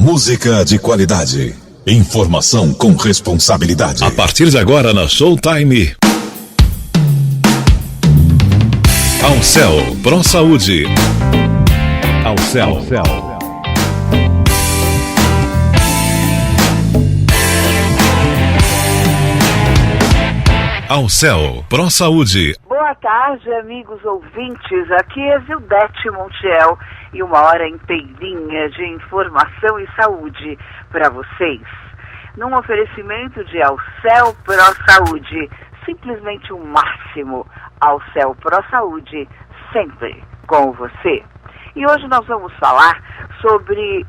Música de qualidade. Informação com responsabilidade. A partir de agora na Showtime. Alcel Pro Saúde. Alcel. Alcel Pro Saúde. Boa tarde, amigos ouvintes. Aqui é Zildete Montiel e uma hora inteirinha de informação e saúde para vocês. Num oferecimento de Alcel Pro Saúde, simplesmente o máximo. Alcel Pro Saúde, sempre com você. E hoje nós vamos falar sobre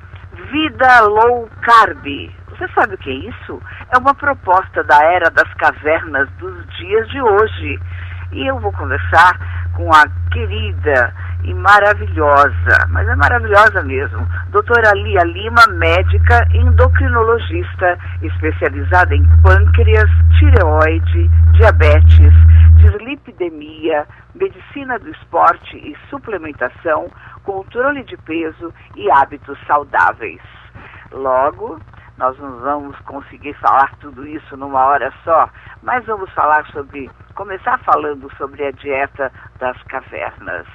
vida low carb. Você sabe o que é isso? É uma proposta da era das cavernas dos dias de hoje. E eu vou conversar com a querida e maravilhosa, mas é maravilhosa mesmo, doutora Lia Lima, médica endocrinologista, especializada em pâncreas, tireoide, diabetes, dislipidemia, medicina do esporte e suplementação, controle de peso e hábitos saudáveis. Logo, nós não vamos conseguir falar tudo isso numa hora só, mas vamos começar falando sobre a dieta das cavernas.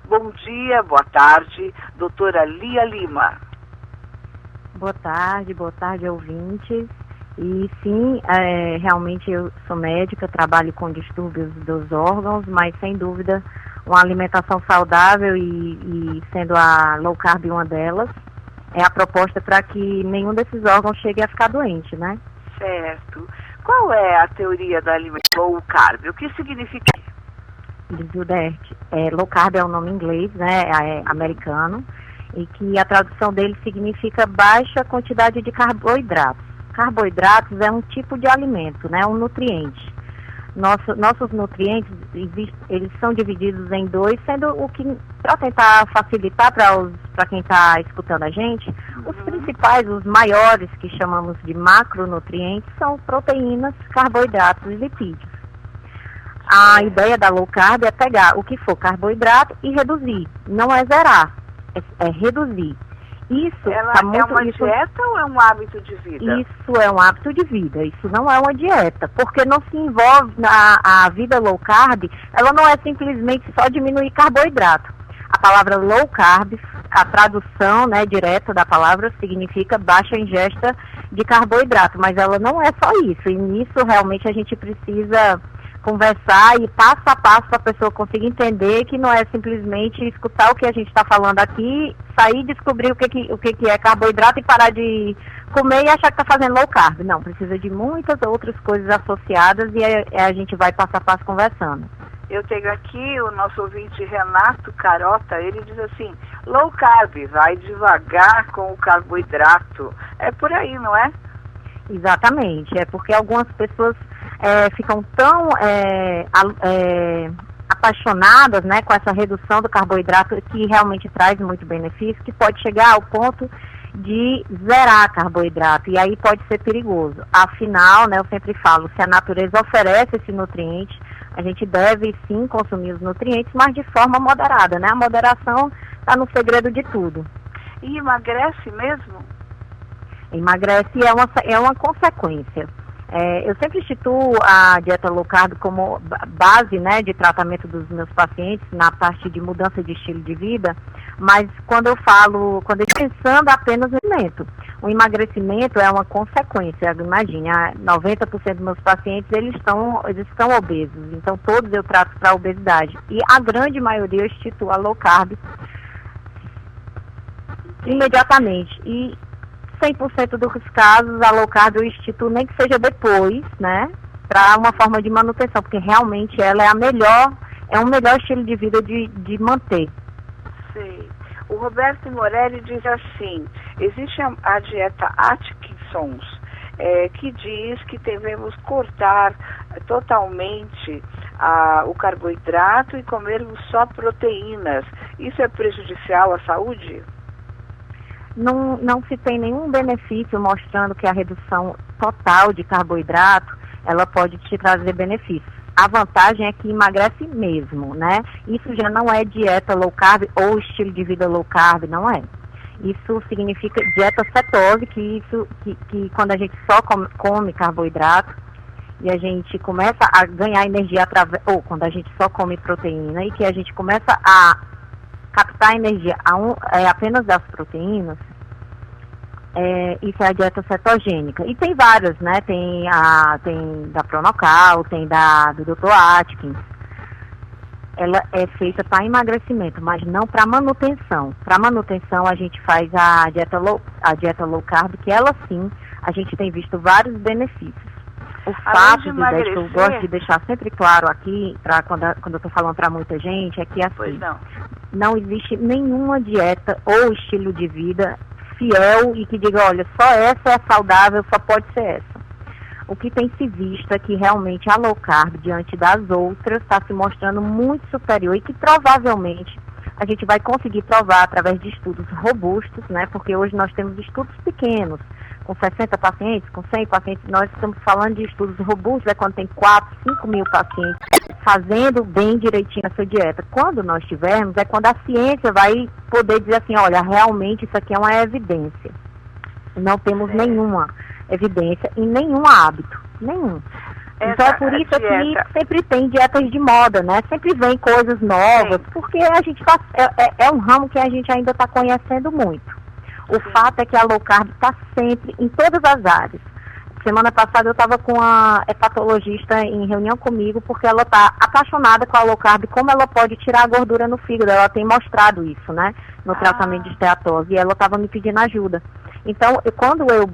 Bom dia, boa tarde, doutora Lia Lima. Boa tarde, ouvintes. E sim, realmente eu sou médica, trabalho com distúrbios dos órgãos, mas sem dúvida uma alimentação saudável e sendo a low carb uma delas, é a proposta para que nenhum desses órgãos chegue a ficar doente, né? Certo. Qual é a teoria da alimentação low carb? O que significa? Zildete, low carb é um nome inglês, né? É americano, e que a tradução dele significa baixa quantidade de carboidratos. Carboidratos é um tipo de alimento, né? Um nutriente. Nossos nutrientes, eles são divididos em dois, sendo o que, para tentar facilitar para quem está escutando a gente, os principais, os maiores, que chamamos de macronutrientes, são proteínas, carboidratos e lipídios. A ideia da low carb é pegar o que for carboidrato e reduzir. Não é zerar, é reduzir. Isso é uma dieta ou é um hábito de vida? Isso é um hábito de vida, isso não é uma dieta, porque não se envolve a vida low carb, ela não é simplesmente só diminuir carboidrato. A palavra low carb, a tradução, né, direta da palavra, significa baixa ingesta de carboidrato, mas ela não é só isso, e nisso realmente a gente precisa conversar e passo a passo para a pessoa conseguir entender que não é simplesmente escutar o que a gente está falando aqui, sair e descobrir o que é carboidrato e parar de comer e achar que está fazendo low carb. Não, precisa de muitas outras coisas associadas e a gente vai passo a passo conversando. Eu tenho aqui o nosso ouvinte Renato Carota, ele diz assim, low carb, vai devagar com o carboidrato. É por aí, não é? Exatamente, é porque algumas pessoas ficam tão apaixonadas, né, com essa redução do carboidrato que realmente traz muito benefício, que pode chegar ao ponto de zerar carboidrato, e aí pode ser perigoso. Afinal, né, eu sempre falo, se a natureza oferece esse nutriente, a gente deve sim consumir os nutrientes, mas de forma moderada, né? A moderação está no segredo de tudo. E emagrece mesmo? Emagrece é uma consequência. Eu sempre instituo a dieta low carb como base, né, de tratamento dos meus pacientes na parte de mudança de estilo de vida, mas quando eu estou pensando apenas no alimento, o emagrecimento é uma consequência. Imagine, 90% dos meus pacientes eles estão obesos, então todos eu trato para obesidade, e a grande maioria eu instituo a low carb imediatamente, e 100% dos casos, a low carb eu instituo, nem que seja depois, né, para uma forma de manutenção, porque realmente ela é um melhor estilo de vida de manter. Sim. O Roberto Morelli diz assim, existe a dieta Atkinsons, que diz que devemos cortar totalmente o carboidrato e comermos só proteínas. Isso é prejudicial à saúde? Não se tem nenhum benefício mostrando que a redução total de carboidrato, ela pode te trazer benefícios. A vantagem é que emagrece mesmo, né? Isso já não é dieta low carb ou estilo de vida low carb, não é. Isso significa dieta cetose, que quando a gente só come carboidrato e a gente começa a ganhar energia através, ou quando a gente só come proteína e que a gente começa a captar energia apenas das proteínas, isso é a dieta cetogênica. E tem várias, né? Tem da Pronocal, tem do Dr. Atkins. Ela é feita para emagrecimento, mas não para manutenção. Para manutenção a gente faz a dieta low carb, que ela sim, a gente tem visto vários benefícios. O fato que eu gosto de deixar sempre claro aqui, quando eu estou falando para muita gente, é que assim, não existe nenhuma dieta ou estilo de vida fiel e que diga, olha, só essa é saudável, só pode ser essa. O que tem se visto é que realmente a low carb, diante das outras, está se mostrando muito superior e que provavelmente a gente vai conseguir provar através de estudos robustos, né? Porque hoje nós temos estudos pequenos, com 60 pacientes, com 100 pacientes. Nós estamos falando de estudos robustos, quando tem 4, 5 mil pacientes fazendo bem direitinho a sua dieta. Quando nós tivermos, é quando a ciência vai poder dizer assim, olha, realmente isso aqui é uma evidência. Não temos nenhuma evidência em nenhum hábito, nenhum. Então é por isso que sempre tem dietas de moda, né? Sempre vem coisas novas, porque a gente é um ramo que a gente ainda está conhecendo muito. O fato é que a low carb está sempre em todas as áreas. Semana passada eu estava com a hepatologista em reunião comigo, porque ela está apaixonada com a low carb, como ela pode tirar a gordura no fígado. Ela tem mostrado isso, né? No tratamento de esteatose, e ela estava me pedindo ajuda. Então, quando eu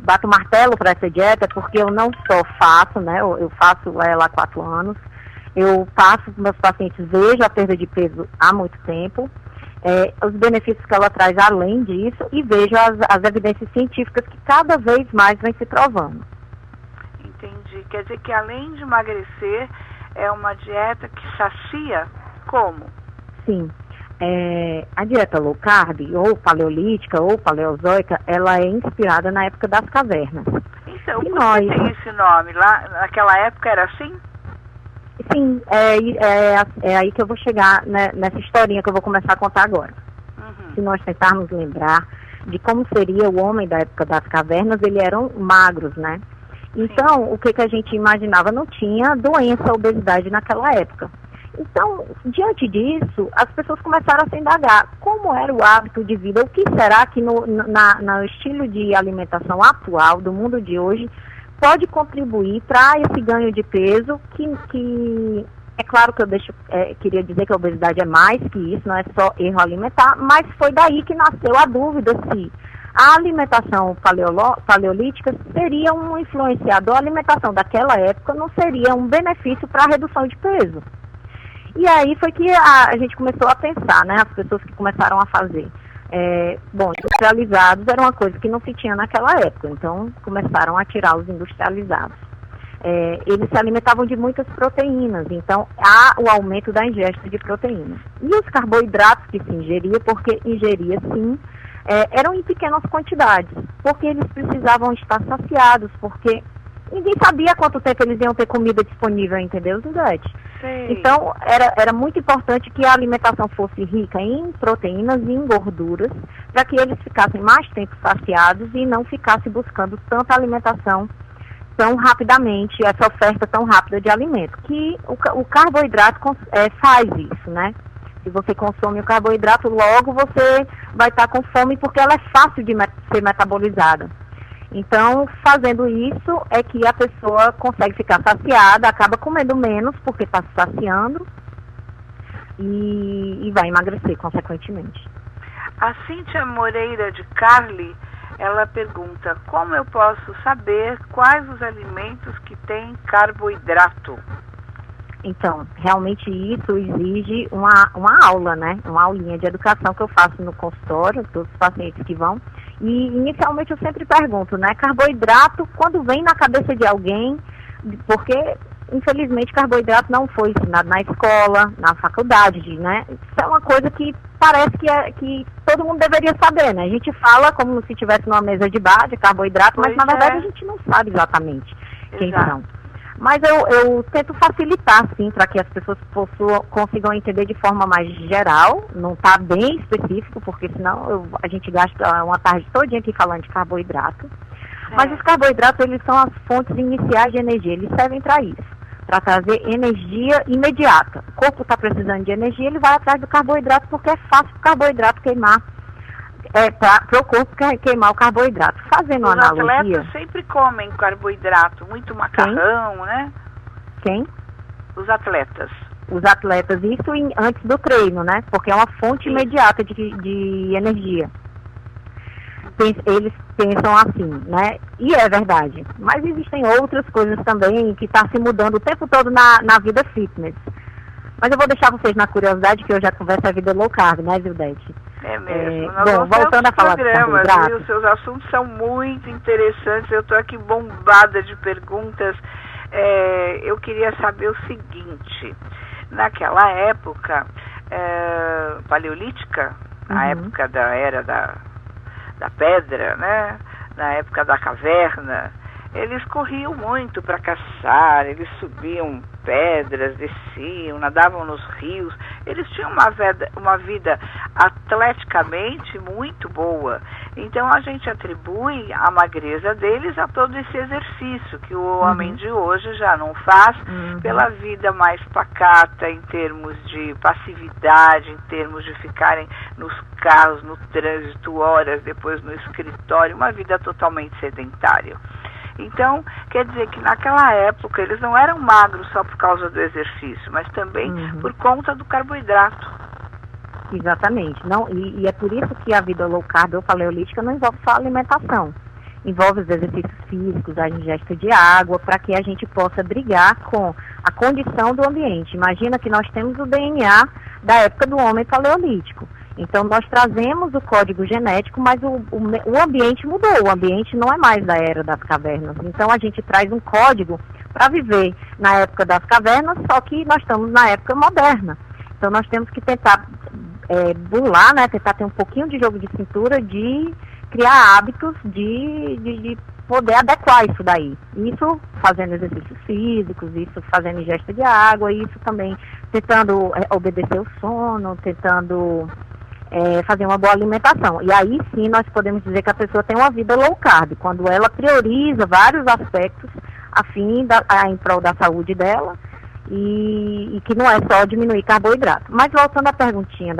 bato o martelo para essa dieta, porque eu não só faço, né? Eu faço ela há 4 anos. Eu passo para meus pacientes, vejo a perda de peso há muito tempo. Os benefícios que ela traz além disso e vejo as evidências científicas que cada vez mais vem se provando. Entendi. Quer dizer que além de emagrecer, é uma dieta que sacia como? Sim. A dieta low carb, ou paleolítica, ou paleozoica, ela é inspirada na época das cavernas. Então, por que tem esse nome? Lá, naquela época era assim? Sim, é aí que eu vou chegar, né, nessa historinha que eu vou começar a contar agora. Se nós tentarmos lembrar de como seria o homem da época das cavernas, eles eram magros, né? Então, o que a gente imaginava? Não tinha doença, obesidade naquela época. Então, diante disso, as pessoas começaram a se indagar como era o hábito de vida, o que será que no estilo de alimentação atual do mundo de hoje pode contribuir para esse ganho de peso, que é claro que eu queria dizer que a obesidade é mais que isso, não é só erro alimentar, mas foi daí que nasceu a dúvida se a alimentação paleolítica seria um influenciador, a alimentação daquela época não seria um benefício para a redução de peso. E aí foi que a gente começou a pensar, né, as pessoas que começaram a fazer. Industrializados era uma coisa que não se tinha naquela época, então começaram a tirar os industrializados. Eles se alimentavam de muitas proteínas, então há o aumento da ingesta de proteínas. E os carboidratos que se ingeria, porque ingeria sim, eram em pequenas quantidades, porque eles precisavam estar saciados, porque ninguém sabia quanto tempo eles iam ter comida disponível, entendeu, Zudete? Então, era muito importante que a alimentação fosse rica em proteínas e em gorduras, para que eles ficassem mais tempo saciados e não ficassem buscando tanta alimentação tão rapidamente, essa oferta tão rápida de alimento, que o carboidrato faz isso, né? Se você consome o carboidrato, logo você vai estar com fome, porque ela é fácil de ser metabolizada. Então, fazendo isso, é que a pessoa consegue ficar saciada, acaba comendo menos, porque está se saciando, e vai emagrecer, consequentemente. A Cíntia Moreira de Carli, ela pergunta, como eu posso saber quais os alimentos que têm carboidrato? Então, realmente isso exige uma aula, né? Uma aulinha de educação que eu faço no consultório, todos os pacientes que vão. E inicialmente eu sempre pergunto, né? Carboidrato, quando vem na cabeça de alguém, porque infelizmente carboidrato não foi ensinado na escola, na faculdade, né? Isso é uma coisa que parece que todo mundo deveria saber, né? A gente fala como se estivesse numa mesa de bar de carboidrato, mas na verdade a gente não sabe exatamente quem são. Mas eu tento facilitar, sim, para que as pessoas consigam entender de forma mais geral, não está bem específico, porque senão a gente gasta uma tarde todinha aqui falando de carboidrato. Mas os carboidratos, eles são as fontes iniciais de energia, eles servem para isso, para trazer energia imediata. O corpo está precisando de energia, ele vai atrás do carboidrato, porque é fácil o carboidrato queimar, para o corpo queimar o carboidrato. Fazendo uma analogia... Os atletas sempre comem carboidrato, muito macarrão, né? Quem? Os atletas. Os atletas, isso antes do treino, né? Porque é uma fonte imediata de energia. Eles pensam assim, né? E é verdade. Mas existem outras coisas também que estão se mudando o tempo todo na vida fitness. Mas eu vou deixar vocês na curiosidade, que eu já converso a vida low carb, né, Zildete? É mesmo. Bom, voltando a falar dos carboidratos. Os seus assuntos são muito interessantes. Eu estou aqui bombada de perguntas. Eu queria saber o seguinte. Naquela época paleolítica, na época da era da pedra, né? Na época da caverna, eles corriam muito para caçar, eles subiam pedras, desciam, nadavam nos rios. Eles tinham uma vida atleticamente muito boa. Então a gente atribui a magreza deles a todo esse exercício que o homem de hoje já não faz, pela vida mais pacata em termos de passividade, em termos de ficarem nos carros, no trânsito, horas depois no escritório, uma vida totalmente sedentária. Então, quer dizer que naquela época eles não eram magros só por causa do exercício, mas também por conta do carboidrato. Exatamente. Não, e é por isso que a vida low carb ou paleolítica não envolve só alimentação. Envolve os exercícios físicos, a ingesta de água, para que a gente possa brigar com a condição do ambiente. Imagina que nós temos o DNA da época do homem paleolítico. Então, nós trazemos o código genético, mas o ambiente mudou. O ambiente não é mais da era das cavernas. Então, a gente traz um código para viver na época das cavernas, só que nós estamos na época moderna. Então, nós temos que tentar burlar, né, tentar ter um pouquinho de jogo de cintura, de criar hábitos de poder adequar isso daí. Isso fazendo exercícios físicos, isso fazendo ingesta de água, isso também tentando obedecer o sono, tentando... fazer uma boa alimentação. E aí sim nós podemos dizer que a pessoa tem uma vida low carb, quando ela prioriza vários aspectos em prol da saúde dela e que não é só diminuir carboidrato. Mas voltando à perguntinha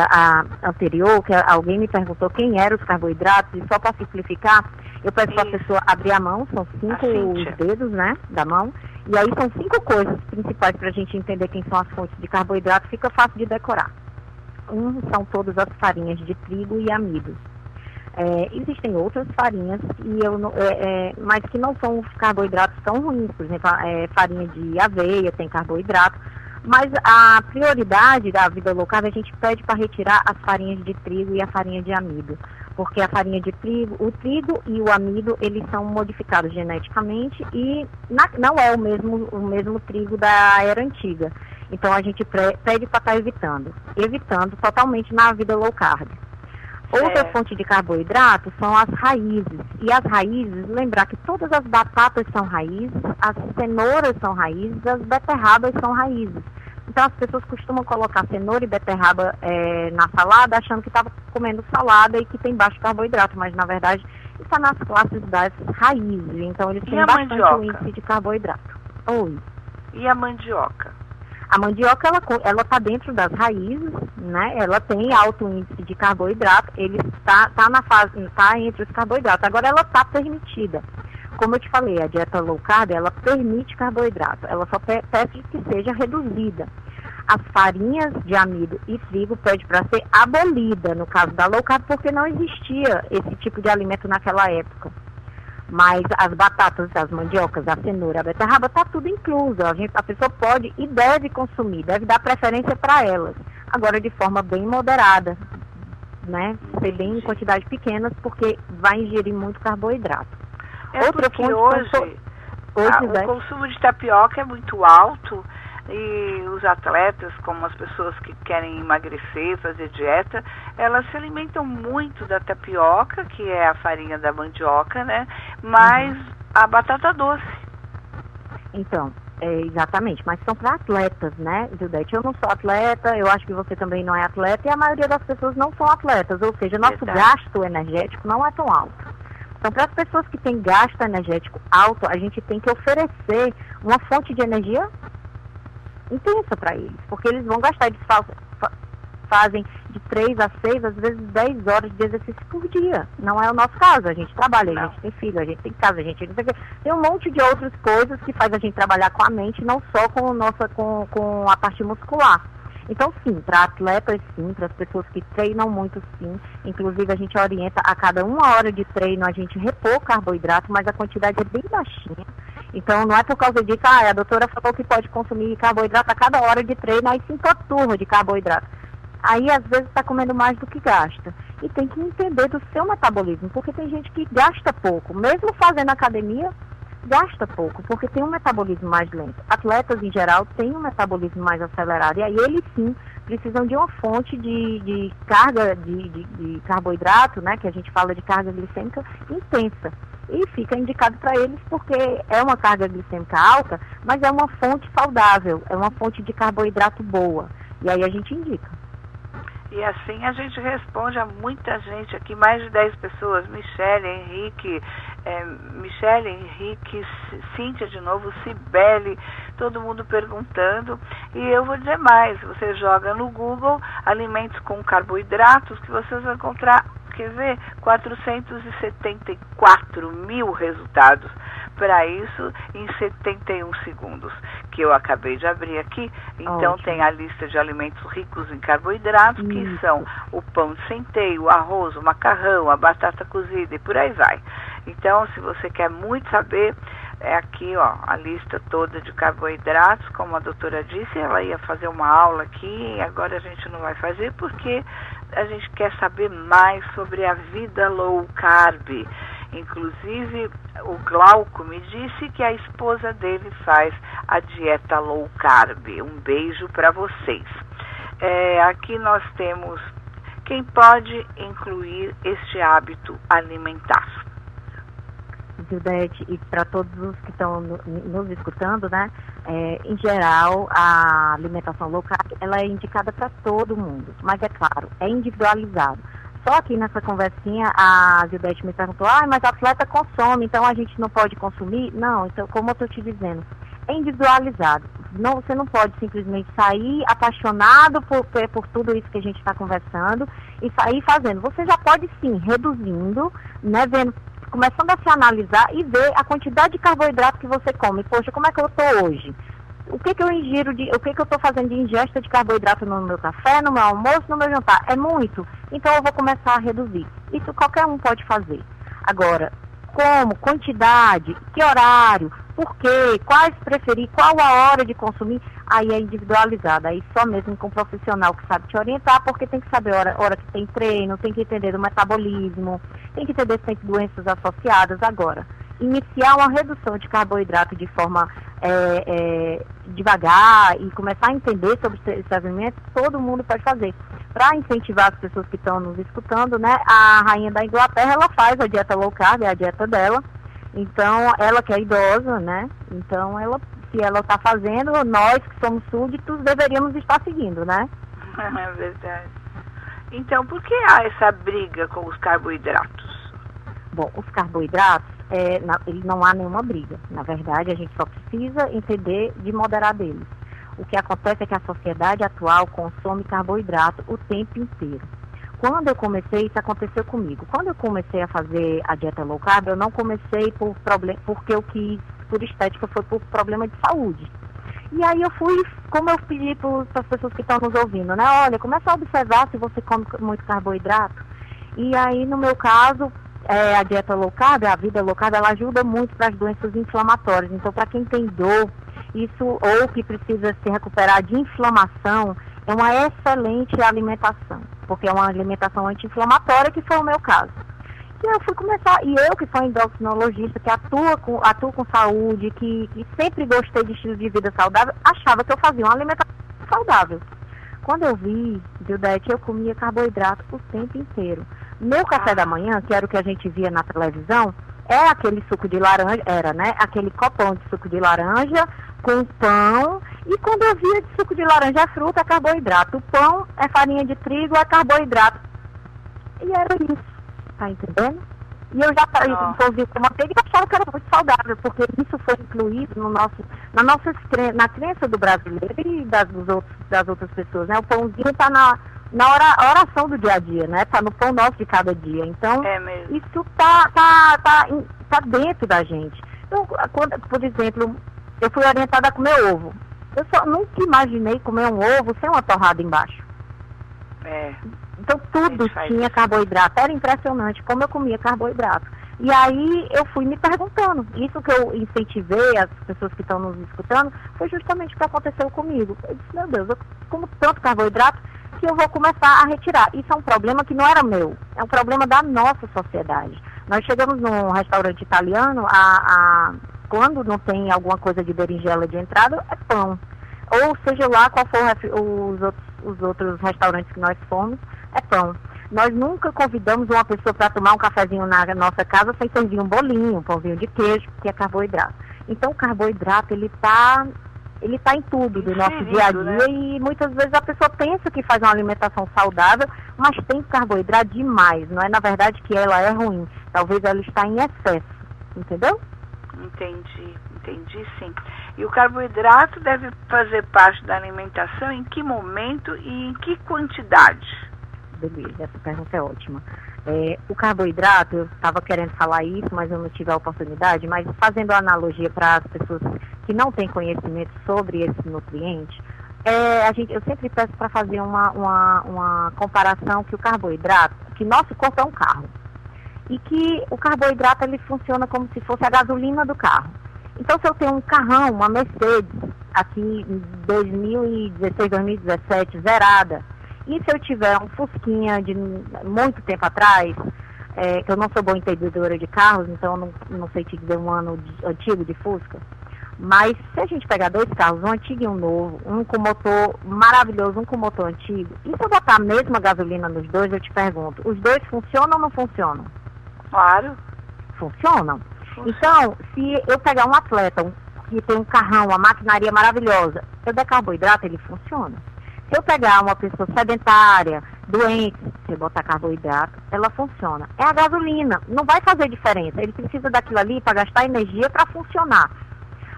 anterior, que alguém me perguntou quem eram os carboidratos, e só para simplificar, eu peço para a pessoa abrir a mão, são 5 os dedos, né, da mão, e aí são 5 coisas principais para a gente entender quem são as fontes de carboidrato, fica fácil de decorar. São todas as farinhas de trigo e amido. Existem outras farinhas, mas que não são carboidratos tão ruins. Por exemplo, farinha de aveia tem carboidrato. Mas a prioridade da vida low carb, a gente pede para retirar as farinhas de trigo e a farinha de amido. Porque a farinha de trigo, o trigo e o amido, eles são modificados geneticamente e não é o mesmo trigo da era antiga. Então, a gente pede para estar evitando totalmente na vida low carb. Outra fonte de carboidrato são as raízes. E as raízes, lembrar que todas as batatas são raízes, as cenouras são raízes, as beterrabas são raízes. Então, as pessoas costumam colocar cenoura e beterraba na salada, achando que estava comendo salada e que tem baixo carboidrato, mas, na verdade, está nas classes das raízes. Então, eles têm bastante índice de carboidrato. E a mandioca? A mandioca, ela está dentro das raízes, né? Ela tem alto índice de carboidrato, ele está entre os carboidratos. Agora, ela está permitida. Como eu te falei, a dieta low carb, ela permite carboidrato. Ela só pede que seja reduzida. As farinhas de amido e trigo pede para ser abolida, no caso da low carb, porque não existia esse tipo de alimento naquela época. Mas as batatas, as mandiocas, a cenoura, a beterraba, está tudo incluso. A pessoa pode e deve consumir, deve dar preferência para elas. Agora, de forma bem moderada, né? Ser bem em quantidades pequenas, porque vai ingerir muito carboidrato. Outra fonte, hoje o consumo de tapioca é muito alto e os atletas, como as pessoas que querem emagrecer, fazer dieta, elas se alimentam muito da tapioca, que é a farinha da mandioca, né? Mas a batata doce. Então, Exatamente, mas são para atletas, né, Gildete? Eu não sou atleta, eu acho que você também não é atleta e a maioria das pessoas não são atletas, ou seja, nosso gasto energético não é tão alto. Então, para as pessoas que têm gasto energético alto, a gente tem que oferecer uma fonte de energia intensa para eles, porque eles vão gastar, eles fazem de 3 a 6, às vezes 10 horas de exercício por dia. Não é o nosso caso, a gente trabalha, a gente tem filho, a gente tem casa, a gente tem um monte de outras coisas que faz a gente trabalhar com a mente, não só com a parte muscular. Então, sim, para atletas, sim, para as pessoas que treinam muito, sim. Inclusive, a gente orienta a cada 1 hora de treino a gente repor carboidrato, mas a quantidade é bem baixinha. Então, não é por causa disso, a doutora falou que pode consumir carboidrato a cada hora de treino, aí sim, turma de carboidrato. Aí, às vezes, está comendo mais do que gasta. E tem que entender do seu metabolismo, porque tem gente que gasta pouco. Mesmo fazendo academia, gasta pouco, porque tem um metabolismo mais lento. Atletas, em geral, têm um metabolismo mais acelerado. E aí, eles, sim, precisam de uma fonte de carga de carboidrato, né, que a gente fala de carga glicêmica intensa. E fica indicado para eles porque é uma carga glicêmica alta, mas é uma fonte saudável, é uma fonte de carboidrato boa. E aí a gente indica. E assim a gente responde a muita gente aqui, mais de 10 pessoas, Michele, Henrique, Cíntia de novo, Cibele, todo mundo perguntando. E eu vou dizer mais, você joga no Google alimentos com carboidratos que vocês vão encontrar, quer ver, 474 mil resultados para isso em 71 segundos, que eu acabei de abrir aqui. Então tem a lista de alimentos ricos em carboidratos, que são o pão de centeio, o arroz, o macarrão, a batata cozida e por aí vai. Então, se você quer muito saber, é aqui, ó, a lista toda de carboidratos, como a doutora disse, ela ia fazer uma aula aqui, e agora a gente não vai fazer porque a gente quer saber mais sobre a vida low carb. Inclusive, o Glauco me disse que a esposa dele faz a dieta low carb. Um beijo para vocês. Aqui nós temos quem pode incluir este hábito alimentar. Gildete, e para todos os que estão nos escutando, né, em geral, a alimentação low carb, ela é indicada para todo mundo, mas é claro, é individualizado. Só aqui nessa conversinha, a Gildete me perguntou, mas a atleta consome, então a gente não pode consumir? Não, então, como eu estou te dizendo, é individualizado. Não, você não pode simplesmente sair apaixonado por tudo isso que a gente está conversando e sair fazendo. Você já pode, sim, reduzindo, né, começando a se analisar e ver a quantidade de carboidrato que você come. Poxa, como é que eu estou hoje? O que eu ingiro, o que eu estou fazendo de ingesta de carboidrato no meu café, no meu almoço, no meu jantar? É muito. Então eu vou começar a reduzir. Isso qualquer um pode fazer. Agora, como, quantidade, que horário, por quê, quais preferir, qual a hora de consumir, aí é individualizado. Aí só mesmo com um profissional que sabe te orientar, porque tem que saber a hora que tem treino, tem que entender do metabolismo, tem que entender se tem doenças associadas. Agora, iniciar uma redução de carboidrato de forma devagar e começar a entender sobre esses alimentos, todo mundo pode fazer. Para incentivar as pessoas que estão nos escutando, né, a rainha da Inglaterra, ela faz a dieta low carb, é a dieta dela. Então, ela que é idosa, né, então se ela está fazendo, nós que somos súditos deveríamos estar seguindo, né? É verdade. Então, por que há essa briga com os carboidratos? Bom, os carboidratos, não há nenhuma briga. Na verdade, a gente só precisa entender de moderar deles. O que acontece é que a sociedade atual consome carboidrato o tempo inteiro. Quando eu comecei, isso aconteceu comigo. Quando eu comecei a fazer a dieta low carb, eu não comecei porque eu quis, por estética, foi por problema de saúde. E aí eu fui, como eu pedi para as pessoas que estão nos ouvindo, né? Olha, começa a observar se você come muito carboidrato. E aí, no meu caso, a dieta low carb, a vida low carb, ela ajuda muito para as doenças inflamatórias. Então, para quem tem dor, ou que precisa se recuperar de inflamação, é uma excelente alimentação, porque é uma alimentação anti-inflamatória, que foi o meu caso. E eu fui começar, e eu que sou endocrinologista, que atuo com saúde, que sempre gostei de estilo de vida saudável, achava que eu fazia uma alimentação saudável. Quando eu vi, Gildete, eu comia carboidrato o tempo inteiro. Meu café da manhã, que era o que a gente via na televisão, é aquele suco de laranja, aquele copão de suco de laranja, com pão, e quando eu via de suco de laranja é fruta, é carboidrato. O pão é farinha de trigo, é carboidrato. E era isso, tá entendendo? E eu já envolvi com manteiga e achava que era muito saudável, porque isso foi incluído na crença do brasileiro e das outras pessoas, né? O pãozinho está na oração do dia a dia, né? Está no pão nosso de cada dia. Então, isso tá dentro da gente. Então, por exemplo, eu fui orientada a comer ovo. Eu só nunca imaginei comer um ovo sem uma torrada embaixo. Então tudo tinha carboidrato, era impressionante como eu comia carboidrato. E aí eu fui me perguntando, isso que eu incentivei as pessoas que estão nos escutando, foi justamente o que aconteceu comigo. Eu disse, meu Deus, eu como tanto carboidrato que eu vou começar a retirar. Isso é um problema que não era meu, é um problema da nossa sociedade. Nós chegamos num restaurante italiano, quando não tem alguma coisa de berinjela de entrada, é pão. Ou seja lá qual for os outros restaurantes que nós fomos, é pão. Nós nunca convidamos uma pessoa para tomar um cafezinho na nossa casa sem servir um bolinho, um pãozinho de queijo, que é carboidrato. Então o carboidrato, ele tá em tudo do nosso dia a dia, né? E muitas vezes a pessoa pensa que faz uma alimentação saudável, mas tem carboidrato demais. Não é na verdade que ela é ruim, talvez ela está em excesso, entendeu? Entendi sim. E o carboidrato deve fazer parte da alimentação em que momento e em que quantidade? Beleza, essa pergunta é ótima. O carboidrato, eu estava querendo falar isso, mas eu não tive a oportunidade, mas fazendo a analogia para as pessoas que não têm conhecimento sobre esse nutriente, eu sempre peço para fazer uma comparação que o carboidrato, que nosso corpo é um carro, e que o carboidrato ele funciona como se fosse a gasolina do carro. Então, se eu tenho um carrão, uma Mercedes, aqui em 2016, 2017, zerada, e se eu tiver um Fusquinha de muito tempo atrás, que eu não sou boa entendedora de carros, então não sei te dizer um ano antigo de Fusca, mas se a gente pegar dois carros, um antigo e um novo, um com motor maravilhoso, um com motor antigo, e se eu botar a mesma gasolina nos dois, eu te pergunto, os dois funcionam ou não funcionam? Claro. Funcionam. Então, se eu pegar um atleta que tem um carrão, uma maquinaria maravilhosa, se eu der carboidrato, ele funciona. Se eu pegar uma pessoa sedentária, doente, se eu botar carboidrato, ela funciona. É a gasolina, não vai fazer diferença. Ele precisa daquilo ali para gastar energia para funcionar.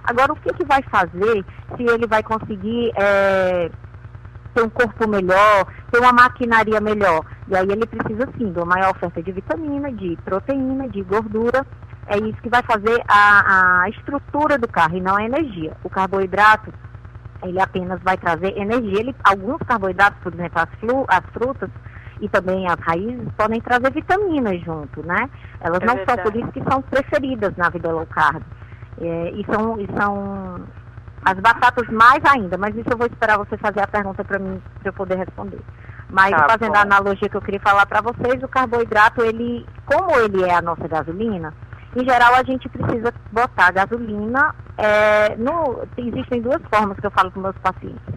Agora, o que vai fazer se ele vai conseguir ter um corpo melhor, ter uma maquinaria melhor? E aí ele precisa, sim, de uma maior oferta de vitamina, de proteína, de gordura. É isso que vai fazer a estrutura do carro e não a energia. O carboidrato, ele apenas vai trazer energia. Alguns carboidratos, por exemplo, as frutas e também as raízes, podem trazer vitaminas junto, né? Elas não são, por isso que são preferidas na vida low carb. E são as batatas mais ainda, mas isso eu vou esperar você fazer a pergunta para mim, para eu poder responder. Mas fazendo a analogia que eu queria falar para vocês, o carboidrato, como ele é a nossa gasolina, em geral a gente precisa botar gasolina, existem duas formas que eu falo com meus pacientes.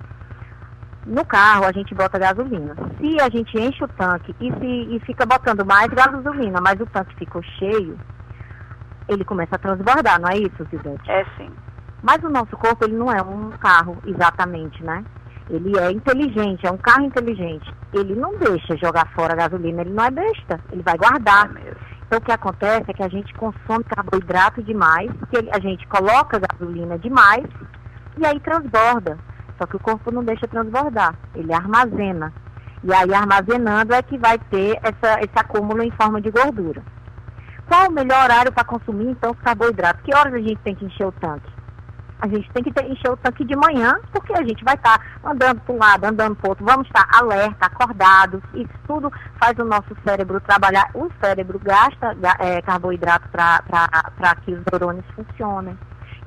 No carro a gente bota gasolina. Se a gente enche o tanque e fica botando mais gasolina, mas o tanque ficou cheio, ele começa a transbordar, não é isso, Zidete? É sim. Mas o nosso corpo, ele não é um carro exatamente, né? Ele é inteligente, é um carro inteligente. Ele não deixa jogar fora a gasolina, ele não é besta, ele vai guardar. Então o que acontece é que a gente consome carboidrato demais, que a gente coloca gasolina demais e aí transborda. Só que o corpo não deixa transbordar, ele armazena. E aí armazenando é que vai ter esse acúmulo em forma de gordura. Qual o melhor horário para consumir, então, os carboidratos? Que horas a gente tem que encher o tanque? A gente tem que encher o tanque de manhã, porque a gente vai estar andando para um lado, andando para o outro, vamos estar alerta, acordados. Isso tudo faz o nosso cérebro trabalhar. O cérebro gasta carboidrato para que os neurônios funcionem.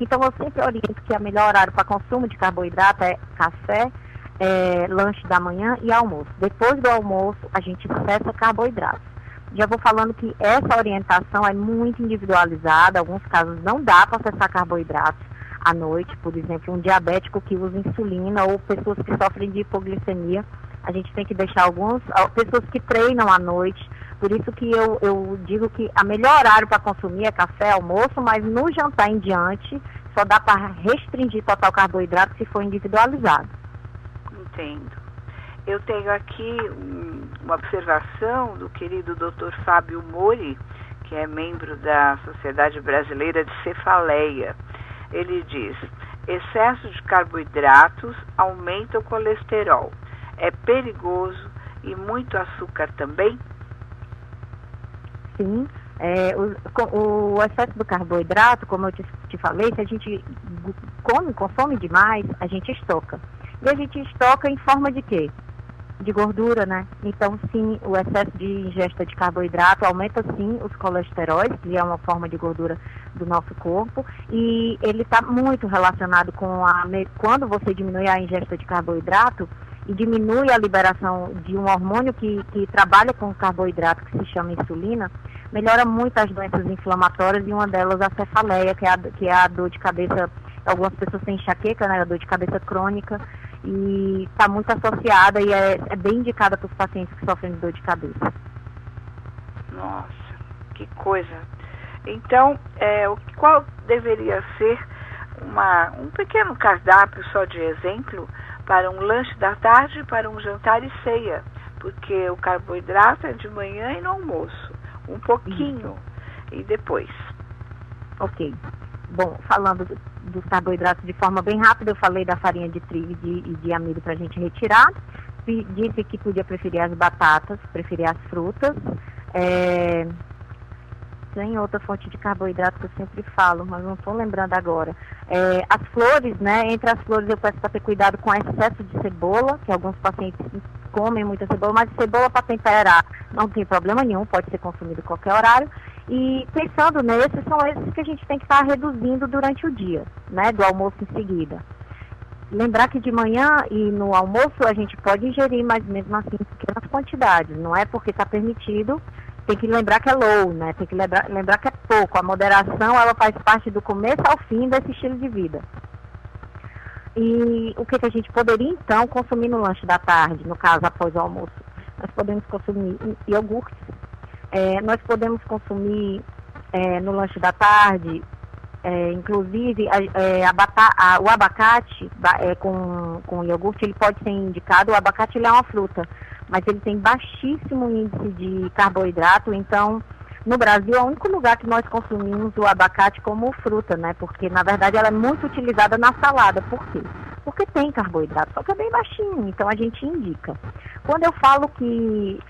Então, eu sempre oriento que o melhor horário para consumo de carboidrato é café, lanche da manhã e almoço. Depois do almoço, a gente cessa carboidratos. Já vou falando que essa orientação é muito individualizada. Em alguns casos não dá para cessar carboidratos à noite. Por exemplo, um diabético que usa insulina ou pessoas que sofrem de hipoglicemia. A gente tem que deixar pessoas que treinam à noite. Por isso que eu digo que a melhor horário para consumir é café, almoço, mas no jantar em diante, só dá para restringir total carboidrato se for individualizado. Entendo. Eu tenho aqui uma observação do querido Dr. Fábio Mori, que é membro da Sociedade Brasileira de Cefaleia. Ele diz: excesso de carboidratos aumenta o colesterol. É perigoso e muito açúcar também? Sim. O excesso do carboidrato, como eu te falei, se a gente consome demais, a gente estoca. E a gente estoca em forma de quê? De gordura, né? Então, sim, o excesso de ingesta de carboidrato aumenta, sim, os colesteróis, que é uma forma de gordura do nosso corpo, e ele está muito relacionado com quando você diminui a ingesta de carboidrato e diminui a liberação de um hormônio que trabalha com carboidrato, que se chama insulina, melhora muito as doenças inflamatórias, e uma delas a cefaleia, que é a dor de cabeça. Algumas pessoas têm enxaqueca, né, a dor de cabeça crônica, e está muito associada e é bem indicada para os pacientes que sofrem de dor de cabeça. Nossa, que coisa. Então, qual deveria ser um pequeno cardápio, só de exemplo, para um lanche da tarde, para um jantar e ceia? Porque o carboidrato é de manhã e no almoço, um pouquinho, e depois. Ok. Bom, falando dos carboidratos de forma bem rápida, eu falei da farinha de trigo e de amido para a gente retirar. Disse que podia preferir as batatas, preferir as frutas. Tem outra fonte de carboidrato que eu sempre falo, mas não estou lembrando agora. As flores, né? Entre as flores eu peço para ter cuidado com excesso de cebola, que alguns pacientes comem muita cebola, mas cebola para temperar não tem problema nenhum, pode ser consumido em qualquer horário. E pensando nesses, são esses que a gente tem que estar reduzindo durante o dia, né? Do almoço em seguida. Lembrar que de manhã e no almoço a gente pode ingerir, mas mesmo assim em pequenas quantidades. Não é porque está permitido, tem que lembrar que é low, né? Tem que lembrar que é pouco. A moderação, ela faz parte do começo ao fim desse estilo de vida. E o que a gente poderia, então, consumir no lanche da tarde, no caso, após o almoço? Nós podemos consumir iogurtes, nós podemos consumir no lanche da tarde, inclusive, o abacate com iogurte, ele pode ser indicado. O abacate, ele é uma fruta, mas ele tem baixíssimo índice de carboidrato. Então, no Brasil, é o único lugar que nós consumimos o abacate como fruta, né? Porque, na verdade, ela é muito utilizada na salada. Por quê? Porque tem carboidrato, só que é bem baixinho, então a gente indica. Quando eu falo que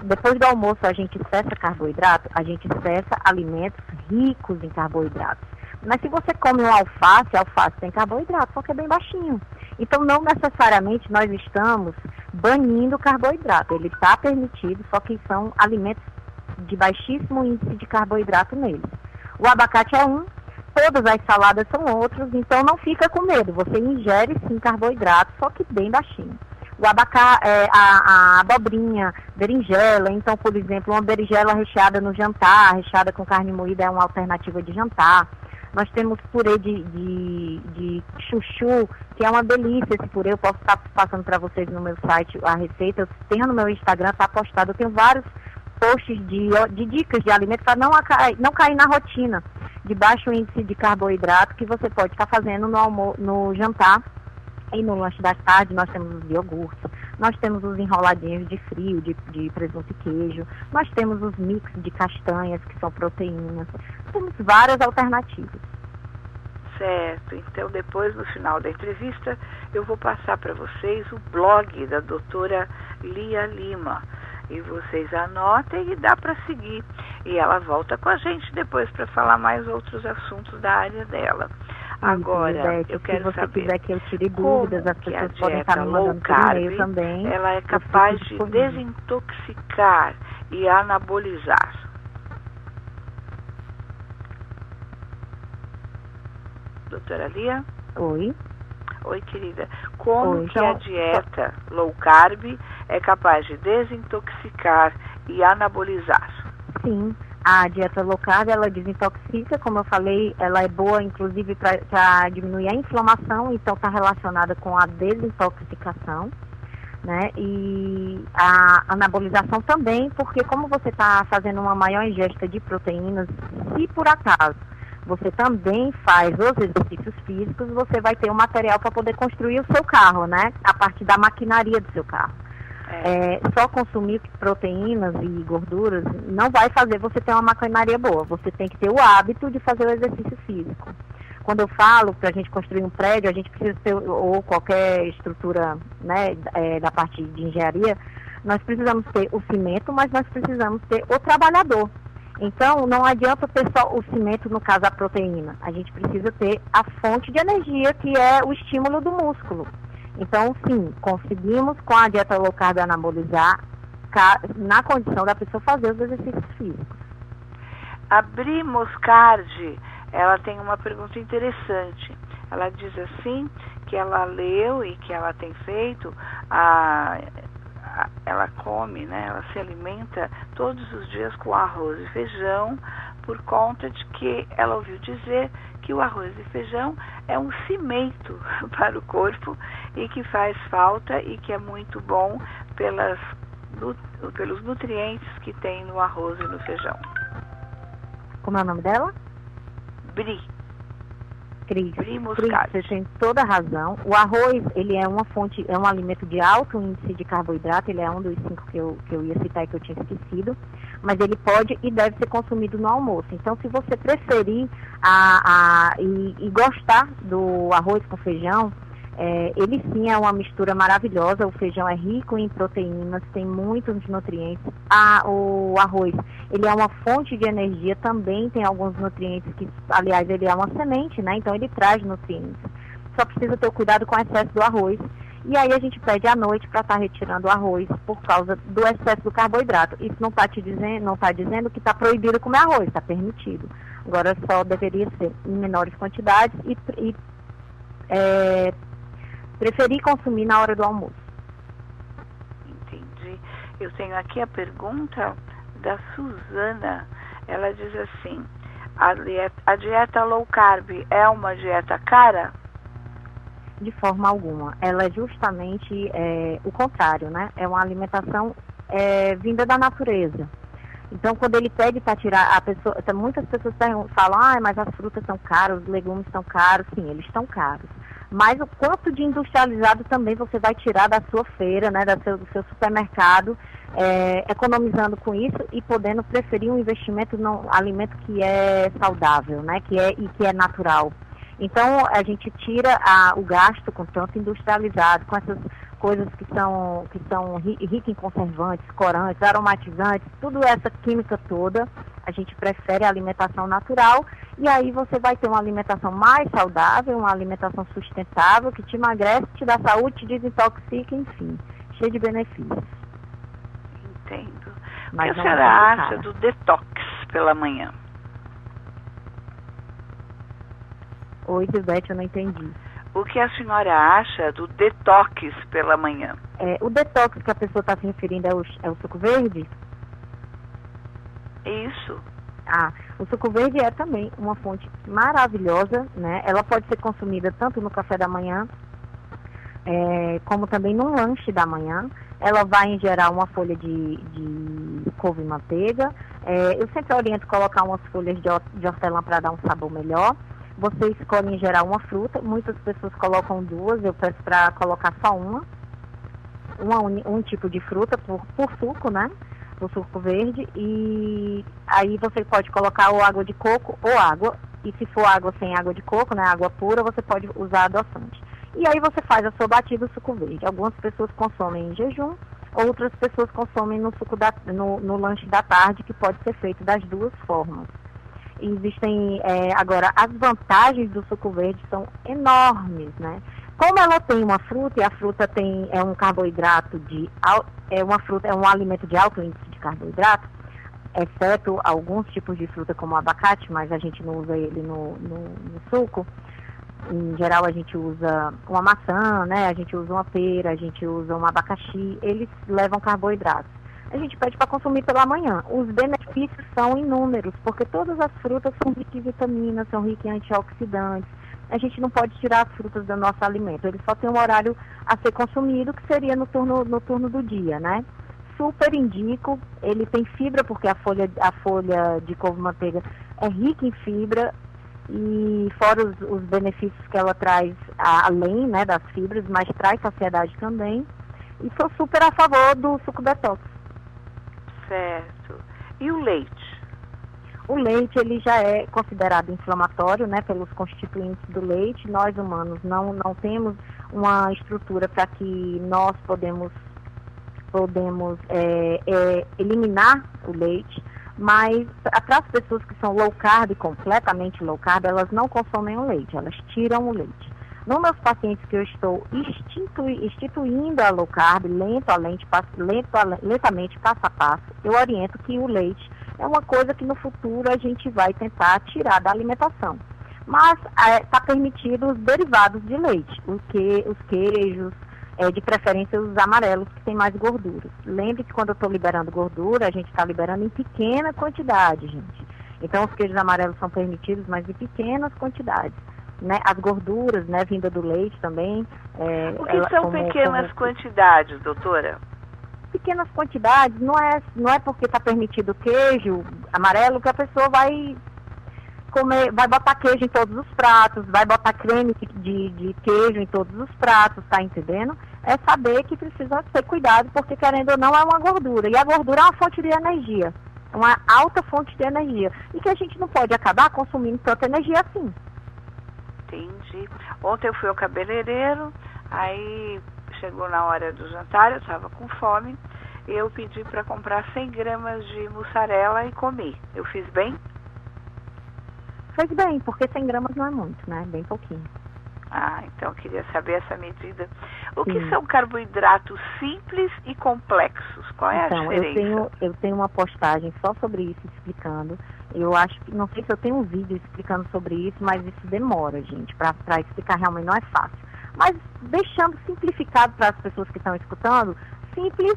depois do almoço a gente cessa carboidrato, a gente cessa alimentos ricos em carboidratos. Mas se você come um alface tem carboidrato, só que é bem baixinho. Então, não necessariamente nós estamos banindo o carboidrato. Ele está permitido, só que são alimentos de baixíssimo índice de carboidrato neles. O abacate é um, todas as saladas são outros, então não fica com medo. Você ingere sim carboidrato, só que bem baixinho. O abacate, a abobrinha, berinjela, então, por exemplo, uma berinjela recheada no jantar, recheada com carne moída é uma alternativa de jantar. Nós temos purê de chuchu, que é uma delícia esse purê. Eu posso estar passando para vocês no meu site a receita. Eu tenho no meu Instagram, está postado. Eu tenho vários posts de dicas de alimentos para não cair na rotina de baixo índice de carboidrato que você pode estar fazendo no jantar. E no lanche da tarde nós temos os iogurtes, nós temos os enroladinhos de frio, de presunto e queijo, nós temos os mix de castanhas, que são proteínas, temos várias alternativas. Certo, então depois, no final da entrevista, eu vou passar para vocês o blog da doutora Lia Lima. E vocês anotem e dá para seguir. E ela volta com a gente depois para falar mais outros assuntos da área dela. Agora, eu quero saber, se você quiser que eu tire dúvidas, as pessoas podem estar me mandando por e-mail também. Ela é capaz de desintoxicar e anabolizar. Doutora Lia? Oi. Oi, querida. Como que a dieta low carb é capaz de desintoxicar e anabolizar? Sim. A dieta low carb, ela desintoxica, como eu falei, ela é boa, inclusive, para diminuir a inflamação, então está relacionada com a desintoxicação, né? E a anabolização também, porque como você está fazendo uma maior ingesta de proteínas, se por acaso você também faz os exercícios físicos, você vai ter um material para poder construir o seu carro, né? A partir da maquinaria do seu carro. Só consumir proteínas e gorduras não vai fazer você ter uma maquinaria boa. Você tem que ter o hábito de fazer o exercício físico. Quando eu falo para a gente construir um prédio, a gente precisa ter, ou qualquer estrutura, né, da parte de engenharia, nós precisamos ter o cimento, mas nós precisamos ter o trabalhador. Então, não adianta ter só o cimento, no caso a proteína. A gente precisa ter a fonte de energia, que é o estímulo do músculo. Então, sim, conseguimos com a dieta low carb anabolizar na condição da pessoa fazer os exercícios físicos. A Bri Moscardi, ela tem uma pergunta interessante. Ela diz assim, que ela leu e que ela tem feito, ela come, né, ela se alimenta todos os dias com arroz e feijão, por conta de que ela ouviu dizer que o arroz e feijão é um cimento para o corpo e que faz falta e que é muito bom pelos nutrientes que tem no arroz e no feijão. Como é o nome dela? Bri. Cris, Moscardi. você tem toda a razão. O arroz, ele é uma fonte, é um alimento de alto índice de carboidrato, ele é um dos 5 que eu ia citar e que eu tinha esquecido, mas ele pode e deve ser consumido no almoço. Então, se você preferir e gostar do arroz com feijão, ele sim é uma mistura maravilhosa. O feijão é rico em proteínas, tem muitos nutrientes. O arroz, ele é uma fonte de energia, também tem alguns nutrientes que, aliás, ele é uma semente, né? Então ele traz nutrientes. Só precisa ter cuidado com o excesso do arroz. E aí a gente pede à noite para estar retirando o arroz por causa do excesso do carboidrato. Isso não está dizendo que está proibido comer arroz, está permitido. Agora só deveria ser em menores quantidades e preferir consumir na hora do almoço. Entendi. Eu tenho aqui a pergunta da Suzana. Ela diz assim, a dieta low carb é uma dieta cara? De forma alguma. Ela é justamente o contrário, né? É uma alimentação vinda da natureza. Então, quando ele pede para tirar, muitas pessoas falam, mas as frutas são caras, os legumes estão caros. Sim, eles estão caros. Mas o quanto de industrializado também você vai tirar da sua feira, né, do seu supermercado, economizando com isso e podendo preferir um investimento num alimento que é saudável, né, que é natural. Então, a gente tira o gasto com tanto industrializado, com essas coisas que são ricas em conservantes, corantes, aromatizantes, tudo essa química toda. A gente prefere a alimentação natural e aí você vai ter uma alimentação mais saudável, uma alimentação sustentável, que te emagrece, te dá saúde, te desintoxica, enfim, cheio de benefícios. Entendo. Mas o que a senhora acha do detox pela manhã? Oi, Gilberte, eu não entendi. O que a senhora acha do detox pela manhã? O detox que a pessoa está se referindo é o suco verde? Isso. O suco verde é também uma fonte maravilhosa, né? Ela pode ser consumida tanto no café da manhã, como também no lanche da manhã. Ela vai em geral uma folha de couve e manteiga. Eu sempre oriento colocar umas folhas de hortelã para dar um sabor melhor. Você escolhe em geral uma fruta, muitas pessoas colocam 2, eu peço para colocar só um tipo de fruta por suco, né? O suco verde, e aí você pode colocar ou água de coco ou água, e se for água sem água de coco, né, água pura, você pode usar adoçante. E aí você faz a sua batida do suco verde. Algumas pessoas consomem em jejum, outras pessoas consomem no lanche da tarde, que pode ser feito das duas formas. Existem, agora, as vantagens do suco verde são enormes, né? Como ela tem uma fruta, e a fruta é um carboidrato é um alimento de alto índice de carboidrato, exceto alguns tipos de fruta como o abacate, mas a gente não usa ele no suco. Em geral a gente usa uma maçã, né? A gente usa uma pera, a gente usa um abacaxi, eles levam carboidratos. A gente pede para consumir pela manhã. Os benefícios são inúmeros, porque todas as frutas são ricas em vitaminas, são ricas em antioxidantes. A gente não pode tirar as frutas do nosso alimento. Ele só tem um horário a ser consumido, que seria no turno do dia, né? Super indico. Ele tem fibra, porque a folha de couve-manteiga é rica em fibra. e fora os benefícios que ela traz além, né, das fibras, mas traz saciedade também. E sou super a favor do suco detox. Certo. E o leite? O leite, ele já é considerado inflamatório, né, pelos constituintes do leite. Nós humanos não temos uma estrutura para que nós podemos eliminar o leite, mas para as pessoas que são low carb, completamente low carb, elas não consomem o leite, elas tiram o leite. Nos meus pacientes que eu estou instituindo a low carb, lentamente, passo a passo, eu oriento que o leite é uma coisa que no futuro a gente vai tentar tirar da alimentação. Mas está permitido os derivados de leite, os queijos, de preferência os amarelos, que tem mais gordura. Lembre que quando eu estou liberando gordura, a gente está liberando em pequena quantidade, gente. Então os queijos amarelos são permitidos, mas em pequenas quantidades. Né? As gorduras, né, vinda do leite também. O que são pequenas quantidades, doutora? Pequenas quantidades, não é porque está permitido queijo amarelo que a pessoa vai botar queijo em todos os pratos, vai botar creme de queijo em todos os pratos, tá entendendo? É saber que precisa ter cuidado, porque querendo ou não é uma gordura, e a gordura é uma fonte de energia, uma alta fonte de energia, e que a gente não pode acabar consumindo tanta energia assim. Entendi. Ontem eu fui ao cabeleireiro, aí chegou na hora do jantar, eu estava com fome, eu pedi para comprar 100 gramas de mussarela e comi. Eu fiz bem? Fez bem, porque 100 gramas não é muito, né? Bem pouquinho. Ah, então eu queria saber essa medida. O que são carboidratos simples e complexos? Qual é a diferença? Eu tenho uma postagem só sobre isso, explicando. Eu acho que, não sei se eu tenho um vídeo explicando sobre isso, mas isso demora, gente, para explicar realmente não é fácil. Mas deixando simplificado para as pessoas que estão escutando, simples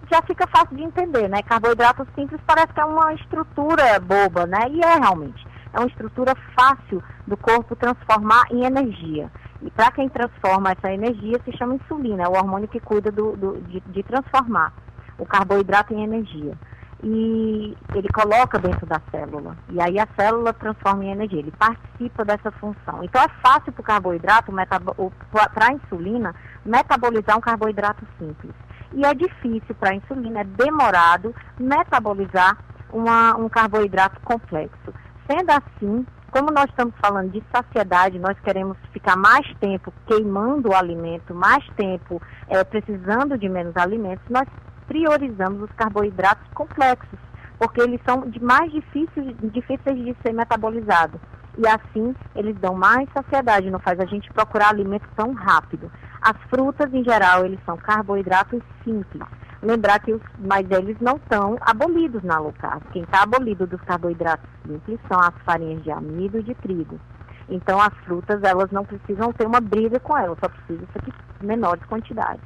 já fica fácil de entender, né? Carboidrato simples parece que é uma estrutura boba, né? E é realmente. É uma estrutura fácil do corpo transformar em energia. E para quem transforma essa energia se chama insulina, é o hormônio que cuida de transformar o carboidrato em energia. E ele coloca dentro da célula. E aí a célula transforma em energia, ele participa dessa função. Então é fácil para o carboidrato, para a insulina, metabolizar um carboidrato simples. E é difícil para a insulina, é demorado metabolizar um carboidrato complexo. Sendo assim, como nós estamos falando de saciedade, nós queremos ficar mais tempo queimando o alimento, mais tempo precisando de menos alimentos, nós priorizamos os carboidratos complexos, porque eles são mais difíceis de ser metabolizados. E assim, eles dão mais saciedade, não faz a gente procurar alimento tão rápido. As frutas, em geral, eles são carboidratos simples. Lembrar que mas eles não estão abolidos na low carb. Quem está abolido dos carboidratos simples são as farinhas de amido e de trigo. Então, as frutas, elas não precisam ter uma briga com elas, só precisam ser em menores quantidades.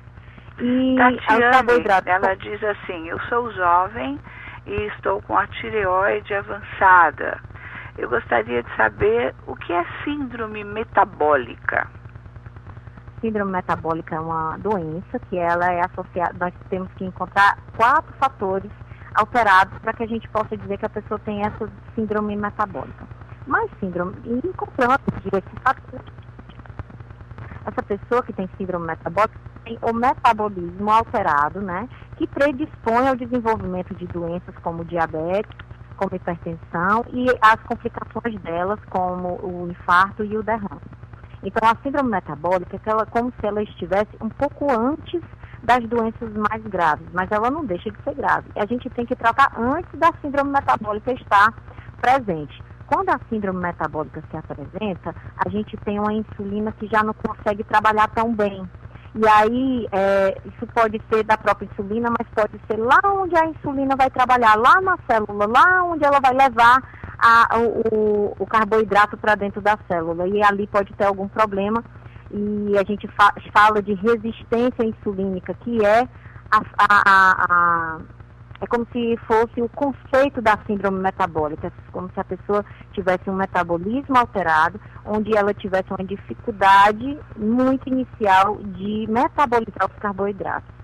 E Tatiane, ela diz assim, eu sou jovem e estou com a tireoide avançada. Eu gostaria de saber o que é síndrome metabólica. Síndrome metabólica é uma doença que ela é associada, nós temos que encontrar 4 fatores alterados para que a gente possa dizer que a pessoa tem essa síndrome metabólica. Mas encontrando esses fatores, essa pessoa que tem síndrome metabólica tem o metabolismo alterado, né, que predispõe ao desenvolvimento de doenças como diabetes, como hipertensão e as complicações delas, como o infarto e o derrame. Então, a síndrome metabólica é como se ela estivesse um pouco antes das doenças mais graves, mas ela não deixa de ser grave. E a gente tem que tratar antes da síndrome metabólica estar presente. Quando a síndrome metabólica se apresenta, a gente tem uma insulina que já não consegue trabalhar tão bem. E aí, isso pode ser da própria insulina, mas pode ser lá onde a insulina vai trabalhar, lá na célula, lá onde ela vai levar o carboidrato para dentro da célula. E ali pode ter algum problema. E a gente fala de resistência insulínica, que é como se fosse o conceito da síndrome metabólica, como se a pessoa tivesse um metabolismo alterado, onde ela tivesse uma dificuldade muito inicial de metabolizar os carboidratos.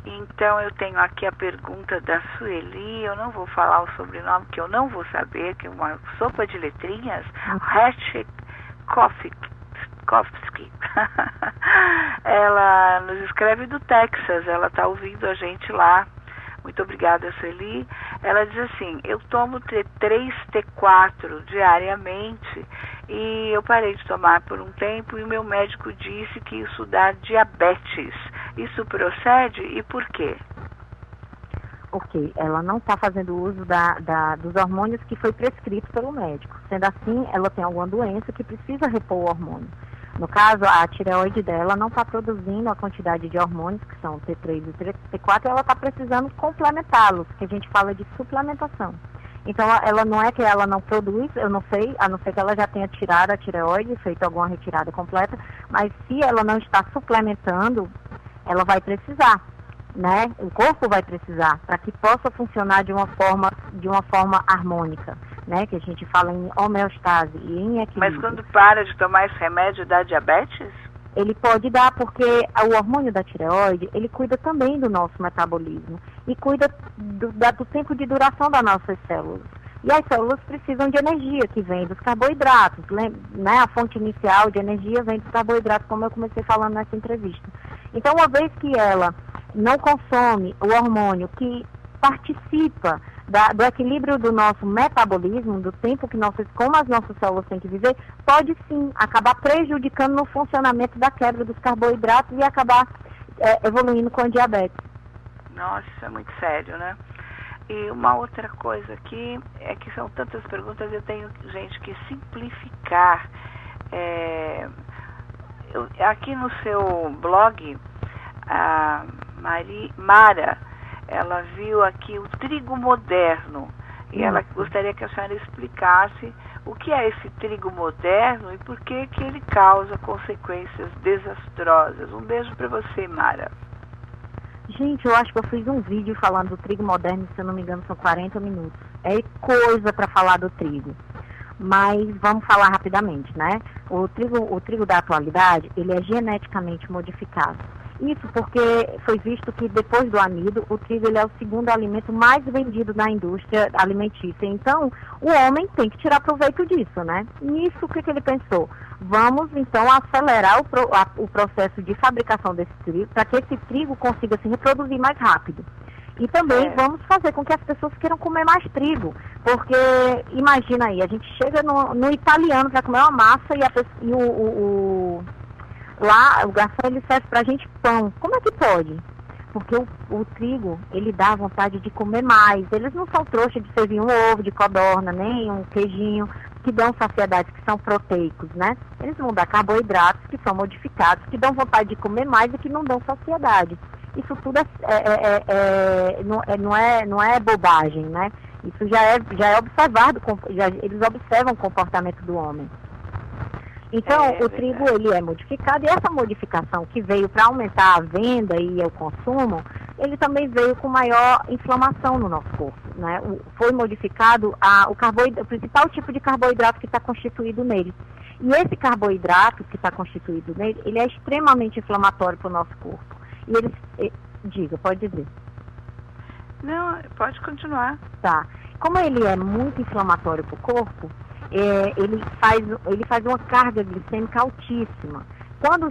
Então eu tenho aqui a pergunta da Sueli, eu não vou falar o sobrenome que eu não vou saber, que é uma sopa de letrinhas, Hetchkovsky. Ela nos escreve do Texas, ela está ouvindo a gente lá. Muito obrigada, Sueli. Ela diz assim: eu tomo T3, T4 diariamente e eu parei de tomar por um tempo e o meu médico disse que isso dá diabetes. Isso procede e por quê? Ok, ela não está fazendo uso dos hormônios que foi prescrito pelo médico. Sendo assim, ela tem alguma doença que precisa repor o hormônio. No caso, a tireoide dela não está produzindo a quantidade de hormônios, que são T3 e T4, e ela está precisando complementá-los, que a gente fala de suplementação. Então, ela não é que ela não produz, eu não sei, a não ser que ela já tenha tirado a tireoide, feito alguma retirada completa, mas se ela não está suplementando, ela vai precisar, né? O corpo vai precisar, para que possa funcionar de uma forma harmônica, né? Que a gente fala em homeostase e em equilíbrio. Mas quando para de tomar esse remédio, dá diabetes? Ele pode dar, porque o hormônio da tireoide, ele cuida também do nosso metabolismo e cuida do tempo de duração das nossas células. E as células precisam de energia, que vem dos carboidratos, né? A fonte inicial de energia vem dos carboidratos, como eu comecei falando nessa entrevista. Então, uma vez que ela não consome o hormônio que participa do equilíbrio do nosso metabolismo, do tempo que como as nossas células têm que viver, pode sim acabar prejudicando no funcionamento da quebra dos carboidratos e acabar evoluindo com a diabetes. Nossa, isso é muito sério, né? E uma outra coisa aqui, é que são tantas perguntas, eu tenho, gente, que simplificar. Aqui no seu blog, a Mara, ela viu aqui o trigo moderno e ela gostaria que a senhora explicasse o que é esse trigo moderno e por que ele causa consequências desastrosas. Um beijo para você, Mara. Gente, eu acho que eu fiz um vídeo falando do trigo moderno, se eu não me engano são 40 minutos. É coisa para falar do trigo. Mas vamos falar rapidamente, né? O trigo da atualidade, ele é geneticamente modificado. Isso porque foi visto que depois do amido, o trigo ele é o segundo alimento mais vendido na indústria alimentícia. Então, o homem tem que tirar proveito disso, né? Nisso, o que ele pensou? Vamos, então, acelerar o processo de fabricação desse trigo, para que esse trigo consiga se reproduzir mais rápido. E também vamos fazer com que as pessoas queiram comer mais trigo. Porque, imagina aí, a gente chega no italiano para comer uma massa lá o garçom ele serve pra gente pão. Como é que pode? Porque o trigo, ele dá vontade de comer mais. Eles não são trouxas de servir um ovo de codorna, nem um queijinho, que dão saciedade, que são proteicos, né? Eles vão dar carboidratos que são modificados, que dão vontade de comer mais e que não dão saciedade. Isso tudo não é bobagem, né? Isso já é observado, eles observam o comportamento do homem. Então, o trigo, ele é modificado, e essa modificação que veio para aumentar a venda e o consumo, ele também veio com maior inflamação no nosso corpo, né? Foi modificado o principal tipo de carboidrato que está constituído nele. E esse carboidrato que está constituído nele, ele é extremamente inflamatório para o nosso corpo. E diga, pode dizer. Não, pode continuar. Tá. Como ele é muito inflamatório para o corpo, ele faz uma carga glicêmica altíssima. Quando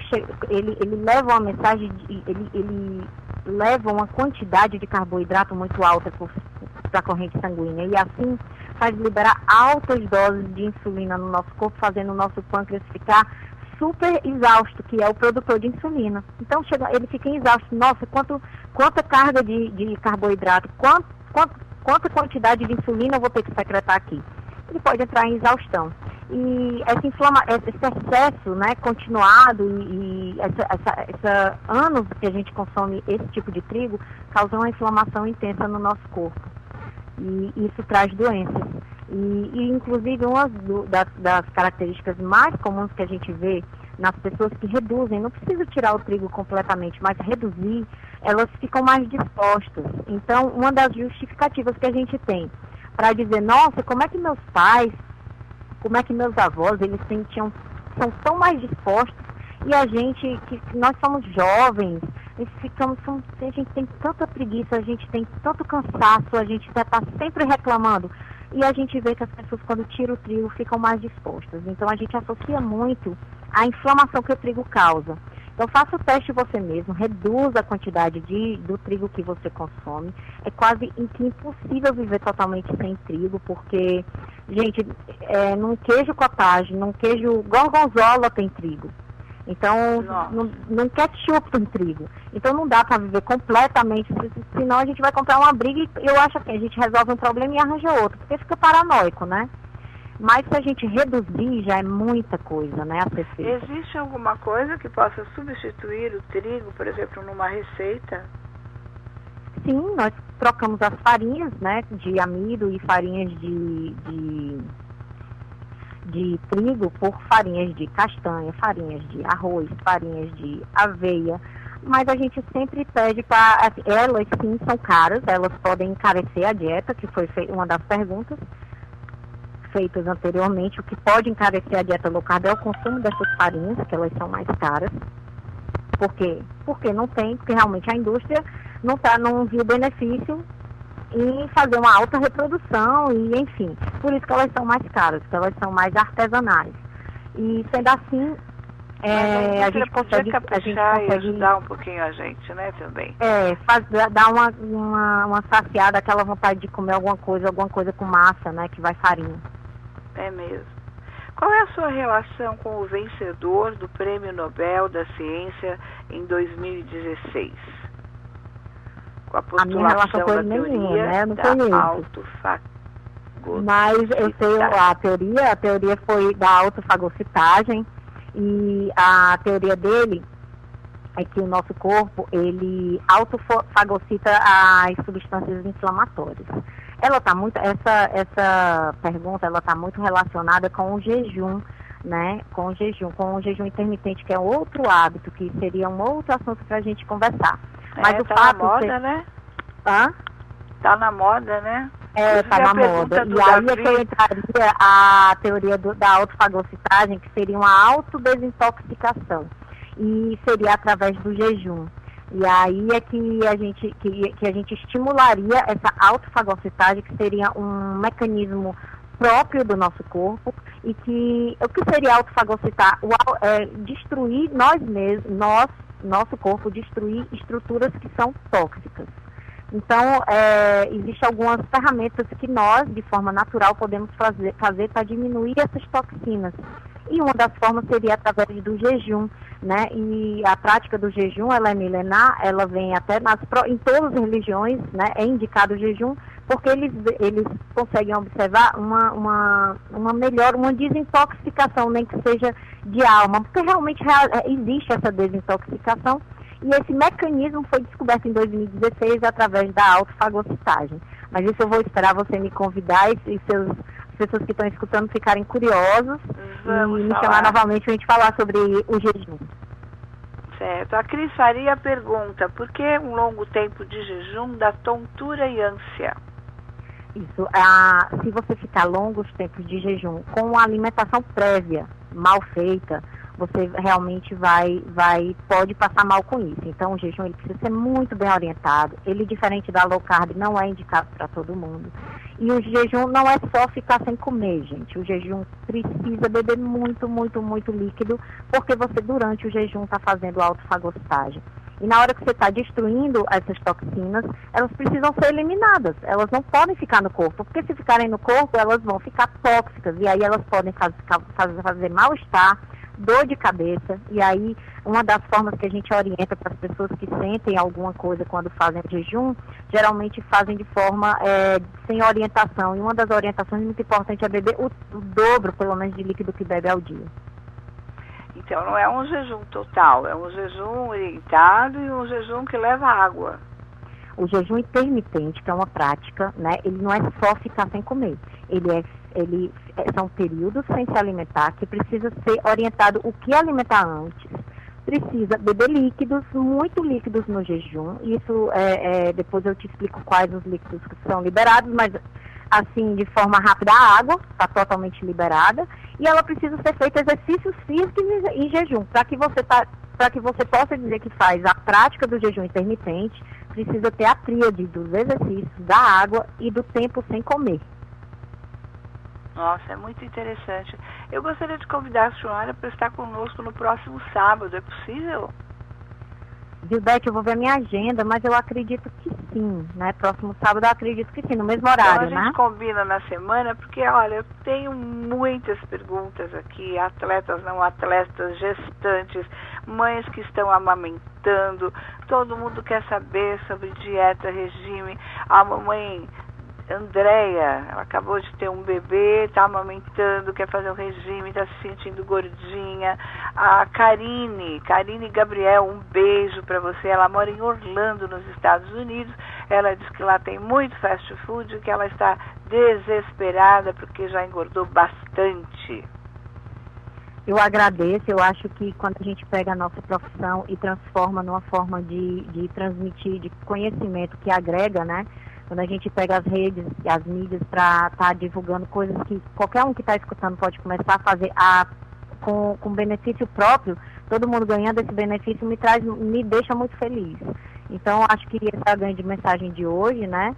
ele leva uma mensagem, ele leva uma quantidade de carboidrato muito alta para a corrente sanguínea e assim faz liberar altas doses de insulina no nosso corpo, fazendo o nosso pâncreas ficar super exausto, que é o produtor de insulina. Então ele fica exausto. Nossa, quanta carga de carboidrato, quanta quantidade de insulina eu vou ter que secretar aqui. Ele pode entrar em exaustão. E esse excesso, né, continuado e anos que a gente consome esse tipo de trigo, causa uma inflamação intensa no nosso corpo. E isso traz doenças. E inclusive, uma das características mais comuns que a gente vê nas pessoas que reduzem, não precisa tirar o trigo completamente, mas reduzir, elas ficam mais dispostas. Então, uma das justificativas que a gente tem para dizer, nossa, como é que meus pais, como é que meus avós, eles são tão mais dispostos, e a gente, que nós somos jovens, A gente tem tanta preguiça, a gente tem tanto cansaço, a gente está sempre reclamando. E a gente vê que as pessoas, quando tiram o trigo, ficam mais dispostas. Então, a gente associa muito a inflamação que o trigo causa. Então, faça o teste você mesmo, reduza a quantidade do trigo que você consome. É quase impossível viver totalmente sem trigo, porque, gente, num queijo cottage, num queijo gorgonzola tem trigo. Então, num ketchup tem trigo. Então, não dá para viver completamente, senão a gente vai comprar uma briga e eu acho que a gente resolve um problema e arranja outro, porque fica paranoico, né? Mas se a gente reduzir, já é muita coisa, né, a ser feita. Existe alguma coisa que possa substituir o trigo, por exemplo, numa receita? Sim, nós trocamos as farinhas, né, de amido e farinhas de trigo por farinhas de castanha, farinhas de arroz, farinhas de aveia. Mas a gente sempre pede para... Elas, sim, são caras, elas podem encarecer a dieta, que foi uma das perguntas feitas anteriormente. O que pode encarecer a dieta low carb é o consumo dessas farinhas, que elas são mais caras. Por quê? Porque não tem, porque realmente a indústria não viu benefício em fazer uma alta reprodução e, enfim, por isso que elas são mais caras, porque elas são mais artesanais. E sendo assim, a gente consegue ajudar um pouquinho a gente, né, também. Dar uma saciada, aquela vontade de comer alguma coisa com massa, né, que vai farinha. É mesmo. Qual é a sua relação com o vencedor do Prêmio Nobel da Ciência em 2016? Com a postulação da teoria da autofagocitagem. Mas eu sei a teoria foi da autofagocitagem, e a teoria dele é que o nosso corpo, ele autofagocita as substâncias inflamatórias. Essa pergunta, ela está muito relacionada com o jejum, né? Com o jejum intermitente, que é outro hábito, que seria um outro assunto para a gente conversar. Mas o tá fato na moda, né? Hã? Tá na moda, né? Tá na moda. E aí é que eu entraria a teoria da autofagocitagem, que seria uma autodesintoxicação. E seria através do jejum. E aí é que a gente estimularia essa autofagocitagem, que seria um mecanismo próprio do nosso corpo, e que o que seria autofagocitar? Destruir nosso corpo, destruir estruturas que são tóxicas. Então, existem algumas ferramentas que nós, de forma natural, podemos fazer para diminuir essas toxinas. E uma das formas seria através do jejum, né? E a prática do jejum, ela é milenar, ela vem até em todas as religiões, né? É indicado o jejum, porque eles conseguem observar uma desintoxicação, nem que seja de alma, porque realmente existe essa desintoxicação. E esse mecanismo foi descoberto em 2016 através da autofagocitagem. Mas isso eu vou esperar você me convidar e as pessoas que estão escutando ficarem curiosos e me chamar novamente para a gente falar sobre o jejum. Certo. A Cris Faria pergunta: por que um longo tempo de jejum dá tontura e ânsia? Isso. Se você ficar longos tempos de jejum com a alimentação prévia mal feita, você realmente pode passar mal com isso. Então, o jejum ele precisa ser muito bem orientado. Ele, diferente da low carb, não é indicado para todo mundo. E o jejum não é só ficar sem comer, gente. O jejum precisa beber muito, muito, muito líquido, porque você, durante o jejum, está fazendo autofagocitagem. E na hora que você está destruindo essas toxinas, elas precisam ser eliminadas. Elas não podem ficar no corpo, porque se ficarem no corpo, elas vão ficar tóxicas. E aí elas podem fazer mal-estar, dor de cabeça. E aí, uma das formas que a gente orienta para as pessoas que sentem alguma coisa quando fazem jejum, geralmente fazem de forma sem orientação. E uma das orientações muito importantes é beber o dobro, pelo menos, de líquido que bebe ao dia. Então, não é um jejum total, é um jejum orientado e um jejum que leva água. O jejum intermitente, que é uma prática, né, ele não é só ficar sem comer. São períodos sem se alimentar, que precisa ser orientado o que alimentar antes. Precisa beber líquidos, muito líquidos no jejum. Isso, depois eu te explico quais os líquidos que são liberados, mas assim, de forma rápida, a água está totalmente liberada. E ela precisa ser feita exercícios físicos em jejum, para para que você possa dizer que faz a prática do jejum intermitente, precisa ter a tríade dos exercícios, da água e do tempo sem comer. Nossa, é muito interessante. Eu gostaria de convidar a senhora para estar conosco no próximo sábado, é possível? Gilberte, eu vou ver a minha agenda, mas eu acredito que sim, né? Próximo sábado eu acredito que sim, no mesmo horário, então, a gente combina na semana, porque, olha, eu tenho muitas perguntas aqui, atletas, não atletas, gestantes, mães que estão amamentando, todo mundo quer saber sobre dieta, regime. A mamãe Andréia, ela acabou de ter um bebê, está amamentando, quer fazer um regime, está se sentindo gordinha. A Karine Gabriel, um beijo para você. Ela mora em Orlando, nos Estados Unidos. Ela diz que lá tem muito fast food, que ela está desesperada porque já engordou bastante. Eu agradeço, eu acho que quando a gente pega a nossa profissão e transforma numa forma de transmitir, de conhecimento que agrega, né? Quando a gente pega as redes e as mídias para estar divulgando coisas que qualquer um que está escutando pode começar a fazer com benefício próprio, todo mundo ganhando esse benefício me deixa muito feliz. Então, acho que essa é a grande mensagem de hoje, né?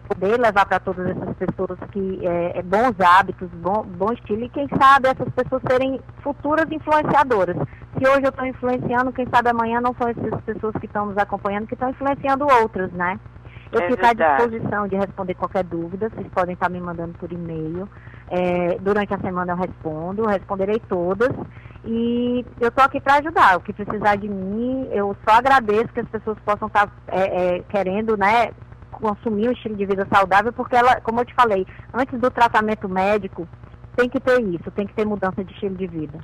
Poder levar para todas essas pessoas que bons hábitos, bom estilo, e quem sabe essas pessoas serem futuras influenciadoras. Se hoje eu estou influenciando, quem sabe amanhã não são essas pessoas que estão nos acompanhando que estão influenciando outras, né? Eu fico à disposição de responder qualquer dúvida, vocês podem estar me mandando por e-mail. Durante a semana eu responderei todas. E eu estou aqui para ajudar. O que precisar de mim, eu só agradeço que as pessoas possam estar querendo, né, consumir um estilo de vida saudável, porque ela, como eu te falei, antes do tratamento médico, tem que ter isso, tem que ter mudança de estilo de vida.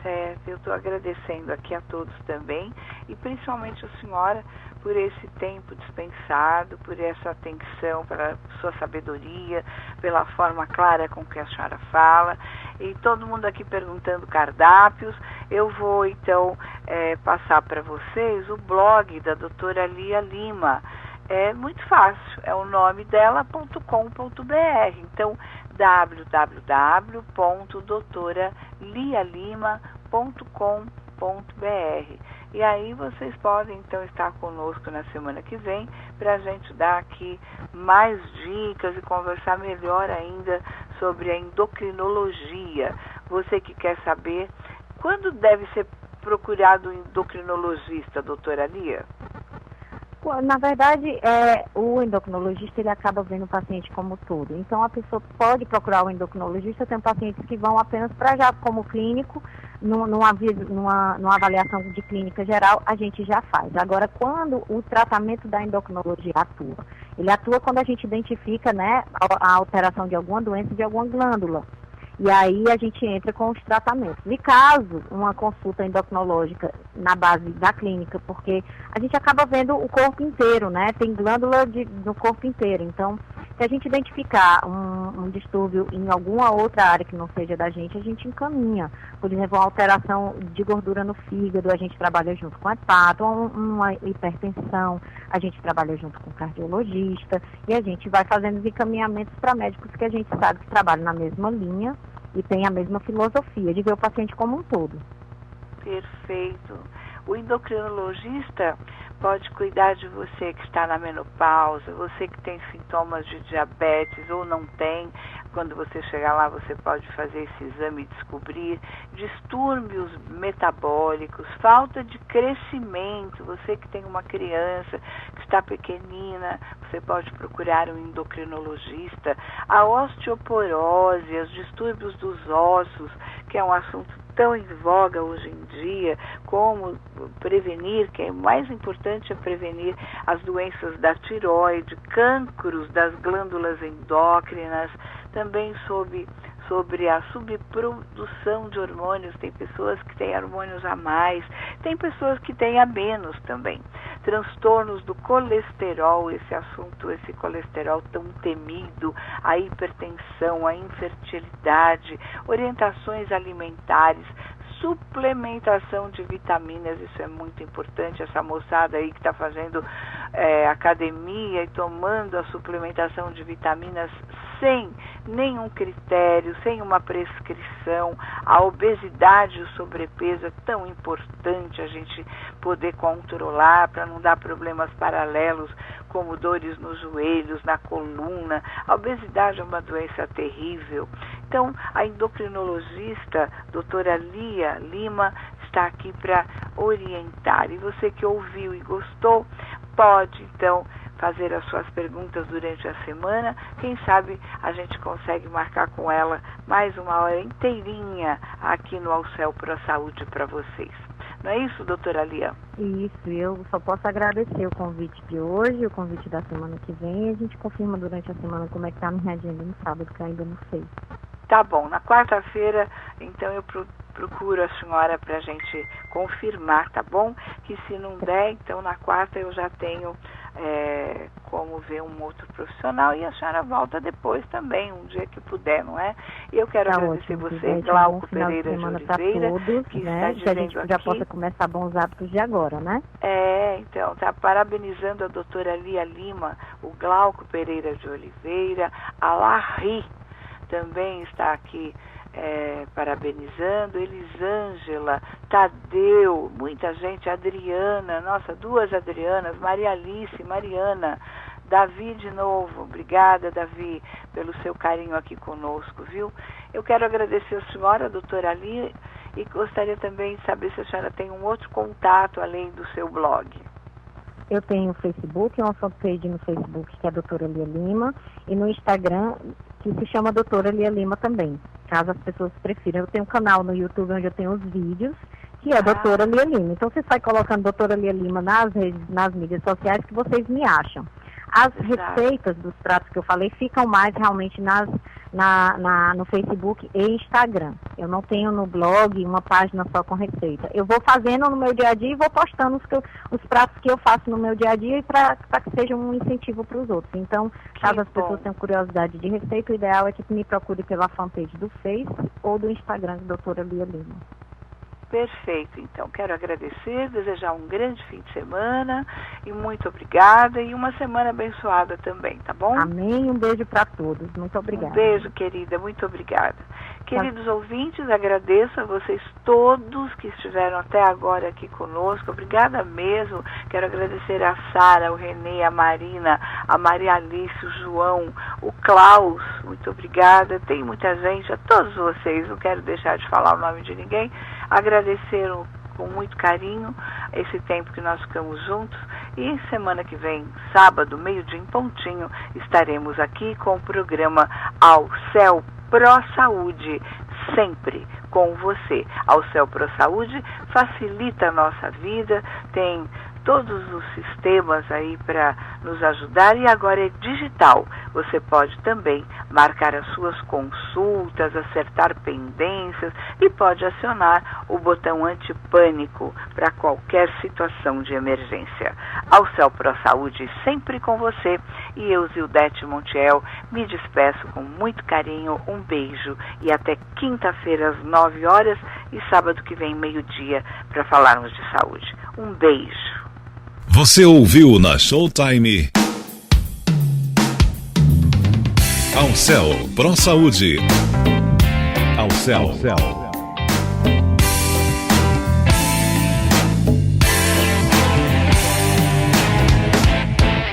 Certo, eu estou agradecendo aqui a todos também, e principalmente a senhora por esse tempo dispensado, por essa atenção, pela sua sabedoria, pela forma clara com que a senhora fala, e todo mundo aqui perguntando cardápios. Eu vou então passar para vocês o blog da doutora Lia Lima. É muito fácil, é o nome dela.com.br, então www.doutoralialima.com.br. E aí vocês podem então estar conosco na semana que vem para a gente dar aqui mais dicas e conversar melhor ainda sobre a endocrinologia. Você que quer saber quando deve ser procurado um endocrinologista, doutora Lia? Na verdade, o endocrinologista ele acaba vendo o paciente como todo. Então, a pessoa pode procurar o endocrinologista. Tem pacientes que vão apenas para já como clínico, numa avaliação de clínica geral, a gente já faz. Agora, quando o tratamento da endocrinologia atua, ele atua quando a gente identifica, né, a alteração de alguma doença de alguma glândula. E aí a gente entra com os tratamentos. E caso uma consulta endocrinológica na base da clínica, porque a gente acaba vendo o corpo inteiro, né? Tem glândula no corpo inteiro. Então, se a gente identificar um distúrbio em alguma outra área que não seja da gente, a gente encaminha. Por exemplo, uma alteração de gordura no fígado, a gente trabalha junto com a hepato, uma hipertensão, a gente trabalha junto com o cardiologista, e a gente vai fazendo os encaminhamentos para médicos que a gente sabe que trabalham na mesma linha e tem a mesma filosofia de ver o paciente como um todo. Perfeito. O endocrinologista pode cuidar de você que está na menopausa, você que tem sintomas de diabetes ou não tem. Quando você chegar lá, você pode fazer esse exame e descobrir distúrbios metabólicos, falta de crescimento. Você que tem uma criança que está pequenina, você pode procurar um endocrinologista. A osteoporose, os distúrbios dos ossos, que é um assunto tão em voga hoje em dia, como prevenir, que é mais importante é prevenir as doenças da tireoide, cancros das glândulas endócrinas, também sobre a subprodução de hormônios. Tem pessoas que têm hormônios a mais, tem pessoas que têm a menos também. Transtornos do colesterol, esse assunto, esse colesterol tão temido, a hipertensão, a infertilidade, orientações alimentares, suplementação de vitaminas, isso é muito importante. Essa moçada aí que está fazendo academia e tomando a suplementação de vitaminas sem nenhum critério, sem uma prescrição. A obesidade e o sobrepeso é tão importante a gente poder controlar para não dar problemas paralelos como dores nos joelhos, na coluna. A obesidade é uma doença terrível. Então, a endocrinologista, doutora Lia Lima, está aqui para orientar. E você que ouviu e gostou, pode, então, fazer as suas perguntas durante a semana. Quem sabe a gente consegue marcar com ela mais uma hora inteirinha aqui no Ao Céu Pro Saúde para vocês. Não é isso, doutora Lia? Isso, eu só posso agradecer o convite de hoje, o convite da semana que vem, e a gente confirma durante a semana como é que está a minha agenda no sábado, que eu ainda não sei. Tá bom, na quarta-feira, então eu procuro a senhora para a gente confirmar, tá bom? Que se não der, então na quarta eu já tenho como ver um outro profissional e a senhora volta depois também, um dia que puder, não é? E eu quero agradecer você, Glauco Pereira de Oliveira, todos, que né? está dizendo que a gente aqui, já possa começar bons hábitos de agora, né? Então, tá parabenizando a doutora Lia Lima, o Glauco Pereira de Oliveira, a Larry também está aqui parabenizando, Elisângela, Tadeu, muita gente, Adriana, nossa, 2 Adrianas, Maria Alice, Mariana, Davi de novo, obrigada, Davi, pelo seu carinho aqui conosco, viu? Eu quero agradecer a senhora, a doutora Lia, e gostaria também de saber se a senhora tem um outro contato além do seu blog. Eu tenho o Facebook, uma fanpage no Facebook que é a doutora Lia Lima, e no Instagram que se chama doutora Lia Lima também, caso as pessoas prefiram. Eu tenho um canal no YouTube onde eu tenho os vídeos, que é doutora Lia Lima. Então você sai colocando doutora Lia Lima nas mídias sociais que vocês me acham. As receitas dos pratos que eu falei ficam mais realmente no Facebook e Instagram. Eu não tenho no blog uma página só com receita. Eu vou fazendo no meu dia a dia e vou postando os pratos que eu faço no meu dia a dia para que seja um incentivo para os outros. Então, caso as pessoas tenham curiosidade de receita, o ideal é que me procure pela fanpage do Face ou do Instagram, doutora Lia Lima. Perfeito, então quero agradecer, desejar um grande fim de semana e muito obrigada e uma semana abençoada também, tá bom? Amém, um beijo para todos, muito obrigada. Um beijo, querida, muito obrigada. Queridos ouvintes, agradeço a vocês todos que estiveram até agora aqui conosco, obrigada mesmo. Quero agradecer a Sara, o Renê, a Marina, a Maria Alice, o João, o Klaus, muito obrigada. Tem muita gente, a todos vocês, não quero deixar de falar o nome de ninguém, agradecer com muito carinho esse tempo que nós ficamos juntos e semana que vem, sábado, meio-dia em pontinho, estaremos aqui com o programa Ao Céu Pro Saúde, sempre com você. Ao Céu Pro Saúde facilita a nossa vida, tem todos os sistemas aí para nos ajudar e agora é digital. Você pode também marcar as suas consultas, acertar pendências e pode acionar o botão antipânico para qualquer situação de emergência. Ao Céu Pro Saúde sempre com você e eu, Zildete Montiel, me despeço com muito carinho, um beijo e até quinta-feira às 9 horas e sábado que vem meio-dia para falarmos de saúde. Um beijo. Você ouviu na Showtime Ao Céu Pro Saúde. Ao Céu.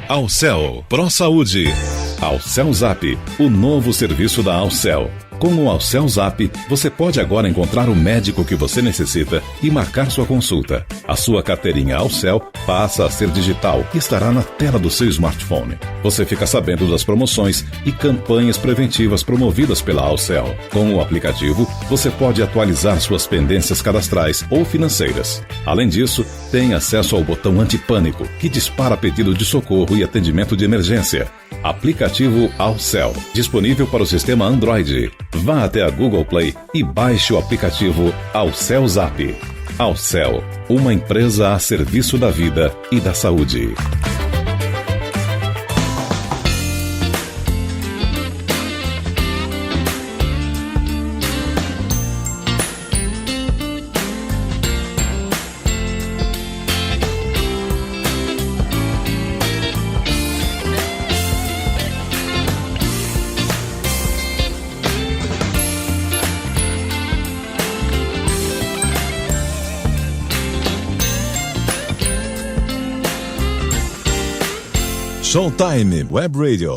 Ao Céu Pro Saúde. Ao Céu Zap, o novo serviço da Ao Céu. Com o Ao Céu Zap, você pode agora encontrar o médico que você necessita e marcar sua consulta. A sua carteirinha Ao Céu passa a ser digital e estará na tela do seu smartphone. Você fica sabendo das promoções e campanhas preventivas promovidas pela Ao Céu. Com o aplicativo, você pode atualizar suas pendências cadastrais ou financeiras. Além disso, tem acesso ao botão antipânico, que dispara pedido de socorro e atendimento de emergência. Aplicativo Ao Céu, disponível para o sistema Android. Vá até a Google Play e baixe o aplicativo Ao Céu Zap. Ao Céu, uma empresa a serviço da vida e da saúde. Showtime Web Radio.